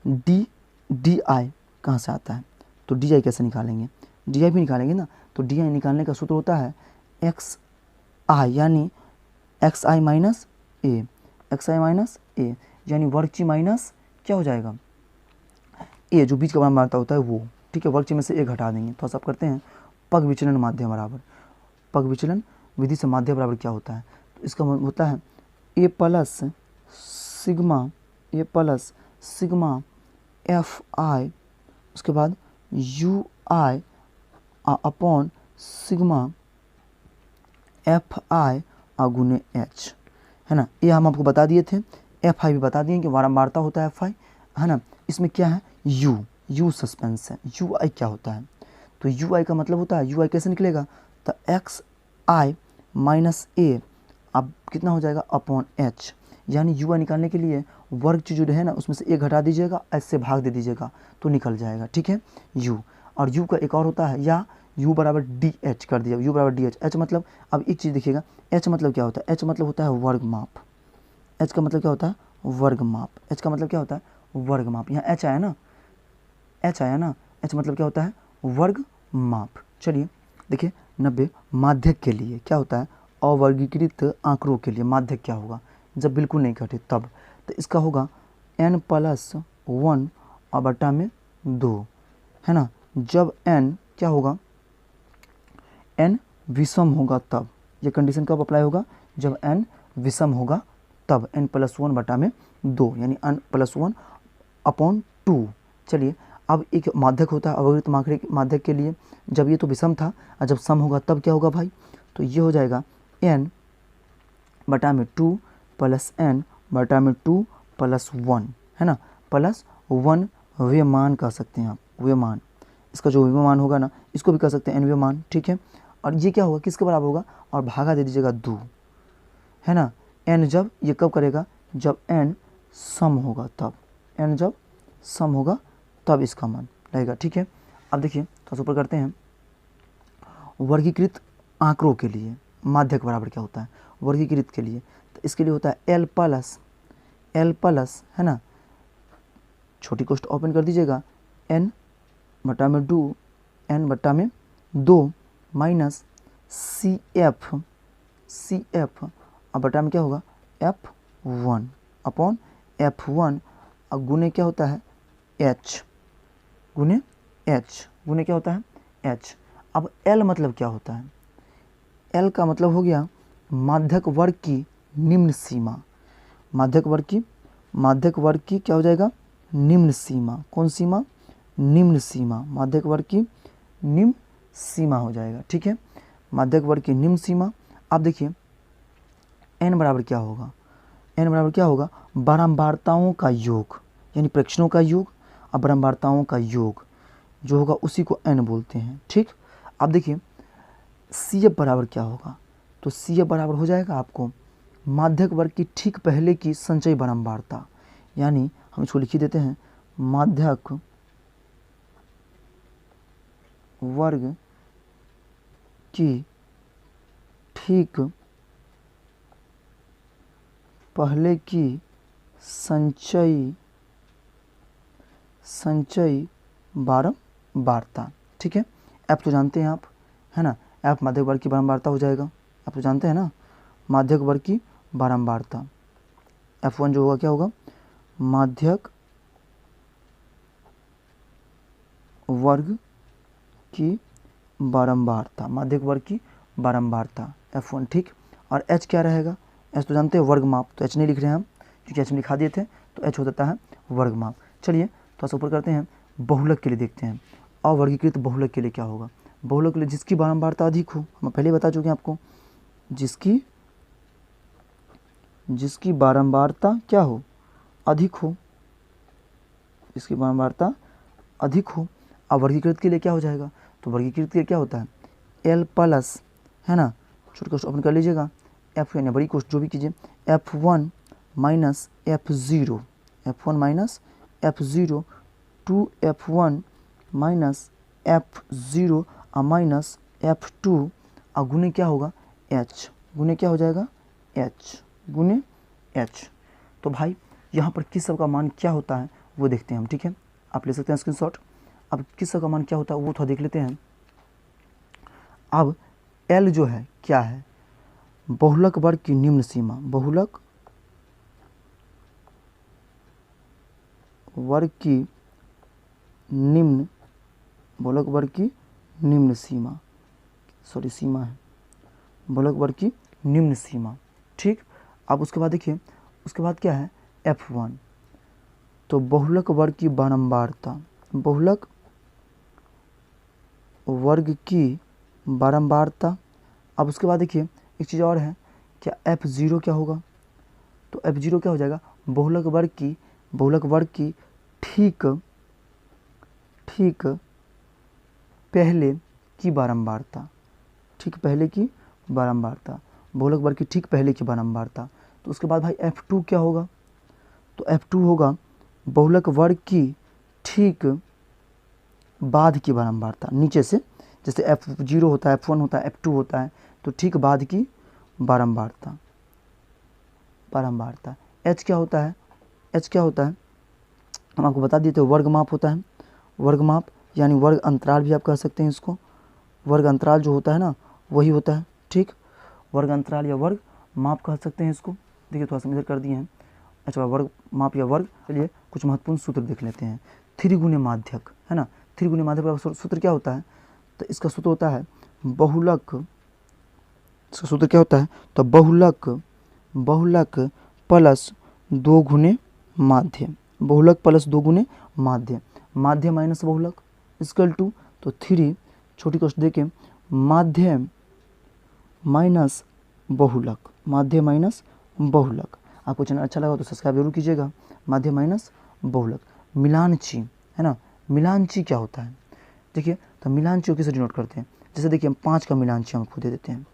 डी आई कहाँ से आता है, तो डी आई कैसे निकालेंगे, डी आई भी निकालेंगे ना, तो डी आई निकालने का सूत्र होता है एक्स आई, यानी एक्स आई माइनस ए, एक्स आई माइनस ए, यानी वर्ग ची माइनस क्या हो जाएगा, ए जो बीच का मानता होता है वो, ठीक है। वर्ग ची में से ए घटा देंगे, तो सब करते हैं पग विचलन माध्य बराबर, पग विचलन विधि से माध्य बराबर क्या होता है, तो इसका होता है A plus sigma, A plus sigma F I, उसके बाद U I upon sigma F I गुने एच, है ना। ये हम आपको बता दिए थे, एफ आई भी बता दिए कि बारंबारता होता है एफ आई, है ना। इसमें क्या है यू सस्पेंस है, यू आई क्या होता है, तो यू आई का मतलब होता है, यू आई कैसे निकलेगा, तो एक्स आई माइनस ए, अब कितना हो जाएगा अपॉन एच, यानी यू आई निकालने के लिए वर्ग जो है ना उसमें से एक घटा दीजिएगा, ऐसे भाग दे दीजिएगा तो निकल जाएगा, ठीक है। यू, और यू का एक और होता है या यू बराबर डी एच कर दिया, यू बराबर डी एच, एच मतलब, अब एक चीज़ देखिएगा, एच मतलब क्या होता है, एच मतलब होता है वर्ग माप, एच का मतलब क्या होता है वर्ग माप, एच का मतलब क्या होता है वर्ग माप, यहाँ एच आया ना, एच आया ना, एच मतलब क्या होता है वर्ग माप। चलिए देखिए 90 माध्यक के लिए क्या होता है, अवर्गीकृत आंकड़ों के लिए माध्यक क्या होगा, जब बिल्कुल नहीं घटे तब, तो इसका होगा n प्लस 1 और बटा में 2, है ना। जब n क्या होगा, n विषम होगा तब, ये कंडीशन कब अप्लाई होगा, जब n विषम होगा तब, n प्लस 1 बटा में 2, यानी n प्लस 1 अपॉन 2। चलिए अब एक माध्यक होता है अवर्गीकृत माध्यक के लिए, जब ये तो विषम था और जब सम होगा तब क्या होगा भाई, तो ये हो जाएगा n बटा में 2 प्लस n बटा में 2 प्लस 1, है ना, प्लस 1 वे मान कह सकते हैं आप, वे मान, इसका जो वे मान होगा ना इसको भी कह सकते हैं n वे मान, ठीक है। और ये क्या होगा, किसके बराबर होगा, और भागा दे दीजिएगा 2, है ना। n जब ये कब करेगा, जब n सम होगा तब, n जब सम होगा तब इसका मान रहेगा, ठीक है। अब देखिए तो ऊपर करते हैं वर्गीकृत आंकड़ों के लिए माध्यक बराबर क्या होता है, वर्गीकृत के लिए, तो इसके लिए होता है एल प्लस, है ना, छोटी कोष्ठ ओपन कर दीजिएगा, n बटा में 2, n बटा में 2 माइनस सी एफ अब बटा में क्या होगा f1 अपॉन f1, और गुने क्या होता है h, गुने क्या होता है h। अब l मतलब क्या होता है, l का मतलब हो गया माध्यक वर्ग की निम्न सीमा, माध्यक वर्ग की क्या हो जाएगा निम्न सीमा, कौन सीमा, निम्न सीमा, माध्यक वर्ग की निम्न सीमा हो जाएगा, ठीक है, माध्यक वर्ग की निम्न सीमा। अब देखिए n बराबर क्या होगा, n बराबर क्या होगा बारंबारताओं का योग, यानी प्रेक्षणों का योग और बारंबारताओं का योग जो होगा उसी को n बोलते हैं, ठीक। अब देखिए सी एफ बराबर क्या होगा, तो सी एफ बराबर हो जाएगा आपको माध्यक वर्ग की ठीक पहले की संचयी बारंबारता, यानी हम इसको लिख ही देते हैं माध्यक वर्ग की ठीक पहले की संचयी बारंबारता, ठीक है। एफ तो जानते हैं आप, है ना, एफ माध्यक वर्ग की बारंबारता हो जाएगा, आप तो जानते हैं ना, माध्यक वर्ग की बारंबारता, F1 जो होगा क्या होगा माध्यक वर्ग की बारंबारता, माध्यक वर्ग की बारंबारता F1, ठीक। और H क्या रहेगा, H तो जानते हैं वर्ग माप, तो H नहीं लिख रहे हैं हम क्योंकि H में लिखा दिए थे, तो H हो जाता है वर्ग माप। चलिए तो ऊपर करते हैं बहुलक के लिए, देखते हैं अवर्गीकृत बहुलक के लिए क्या होगा, बहुलक के लिए जिसकी बारंबारता अधिक हो, हम पहले बता चुके हैं आपको, जिसकी बारंबारता क्या हो अधिक हो, इसकी बारंबारता अधिक हो। अब वर्गीकृत के लिए क्या हो जाएगा, तो वर्गीकृत के लिए क्या होता है L प्लस, है ना, छोटी कोष्ट ओपन कर लीजिएगा, F यानी बड़ी कोष्ट जो भी कीजिए, F1 minus F0, F1 minus F0, 2F1 minus F0 minus F2 और गुने क्या होगा H, गुने क्या हो जाएगा H, गुने H। तो भाई यहाँ पर किस सब का मान क्या होता है वो देखते हैं हम, ठीक है, आप ले सकते हैं स्क्रीनशॉट। अब किस सब का मान क्या होता है वो थोड़ा देख लेते हैं। अब L जो है क्या है, बहुलक वर्ग की निम्न सीमा, बहुलक वर्ग की निम्न, बहुलक वर्ग की निम्न सीमा, सॉरी सीमा है, बहुलक वर्ग की निम्न सीमा, ठीक। अब उसके बाद देखिए, उसके बाद क्या है F1, तो बहुलक वर्ग की बारंबारता, बहुलक वर्ग की बारंबारता। अब उसके बाद देखिए एक चीज़ और है, क्या F0 क्या होगा, तो F0 क्या हो जाएगा, बहुलक वर्ग की ठीक पहले की बारंबारता, ठीक पहले की बारंबारता, बहुलक वर्ग की ठीक पहले की बारंबारता। तो उसके बाद भाई F2 क्या होगा, तो F2 होगा बहुलक वर्ग की ठीक बाद की बारंबारता, नीचे से जैसे F0 होता है, F1 होता है, F2 होता है, तो ठीक बाद की बारंबारता, H क्या होता है, H क्या होता है हम आपको बता देते हैं, वर्ग माप होता है, वर्ग माप यानी वर्ग अंतराल भी आप कह सकते हैं इसको, वर्ग अंतराल जो होता है ना वही होता है, ठीक, वर्ग अंतराल या वर्ग माप कह सकते हैं इसको। देखिए थोड़ा सा इधर कर दिए हैं, अच्छा वर्ग माप या वर्ग। चलिए कुछ महत्वपूर्ण सूत्र देख लेते हैं। 3 गुने माध्यक है ना, 3 गुने माध्यक का सूत्र क्या होता है, तो इसका सूत्र होता है बहुलक, इसका सूत्र क्या होता है, तो बहुलक प्लस 2 गुने माध्य, बहुलक प्लस 2 गुने माध्य, माध्य माइनस बहुलक इक्वल टू, तो 3 छोटी कोष्ठ देके माध्य माइनस बहुलक, माध्य माइनस बहुलक। आपको चैनल अच्छा लगा तो सब्सक्राइब जरूर कीजिएगा। माध्य माइनस बहुलक, मिलानची है ना, मिलानची क्या होता है, देखिए तो मिलानची को किसे डिनोट करते हैं, जैसे देखिए हम 5 का मिलानची हम आपको दे देते हैं,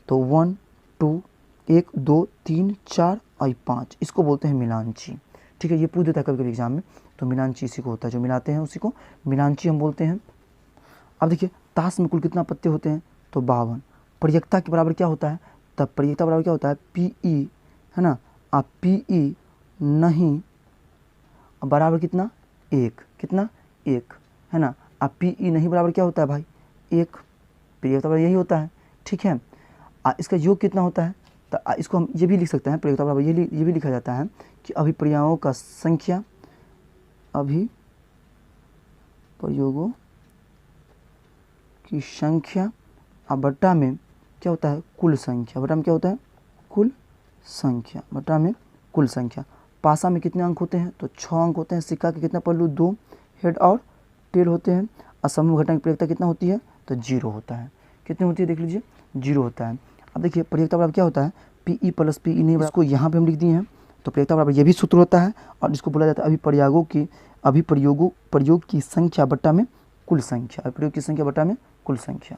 तो 1 2 1 2 3 4 और 5, इसको बोलते हैं मिलानची, ठीक है। ये पूछ देता है कभी कभी एग्जाम में, तो मिलानची इसी को होता है, जो मिलाते हैं उसी को मिलानची हम बोलते हैं। अब देखिए ताश में कुल कितना पत्ते होते हैं, तो 52। प्रयक्ता के बराबर क्या होता है, तब प्रयक्ता बराबर क्या होता है PE है ना, आप PE नहीं बराबर कितना 1, कितना 1 है ना, आप PE नहीं बराबर क्या होता है भाई 1, प्रयक्ता बराबर यही होता है, ठीक है। इसका योग कितना होता है, तो इसको हम ये भी लिख सकते हैं, प्रयोक्ता बराबर ये भी लिखा जाता है कि अभिप्रयोगों का संख्या, अभिप्रयोगों की संख्या और बट्टा में क्या होता है कुल संख्या, बट्टा में क्या होता है कुल संख्या, बट्टा में कुल संख्या। पासा में कितने अंक होते हैं, तो 6 अंक होते हैं। सिक्का के कितना पहलू, 2 हेड और टेल होते हैं। और समूह घटना की प्रयोक्ता कितना होती है, तो 0 होता है। कितनी होती है देख लीजिए, 0 होता है। अब देखिए प्रयोक्ता बराबर क्या होता है PE प्लस PE नहीं, इसको यहाँ पे हम लिख दिए हैं, तो प्रयोक्ता बराबर ये भी सूत्र होता है और इसको बोला जाता है अभिप्रयोगों की संख्या बट्टा में कुल संख्या, अभिप्रयोग की संख्या बट्टा में कुल संख्या।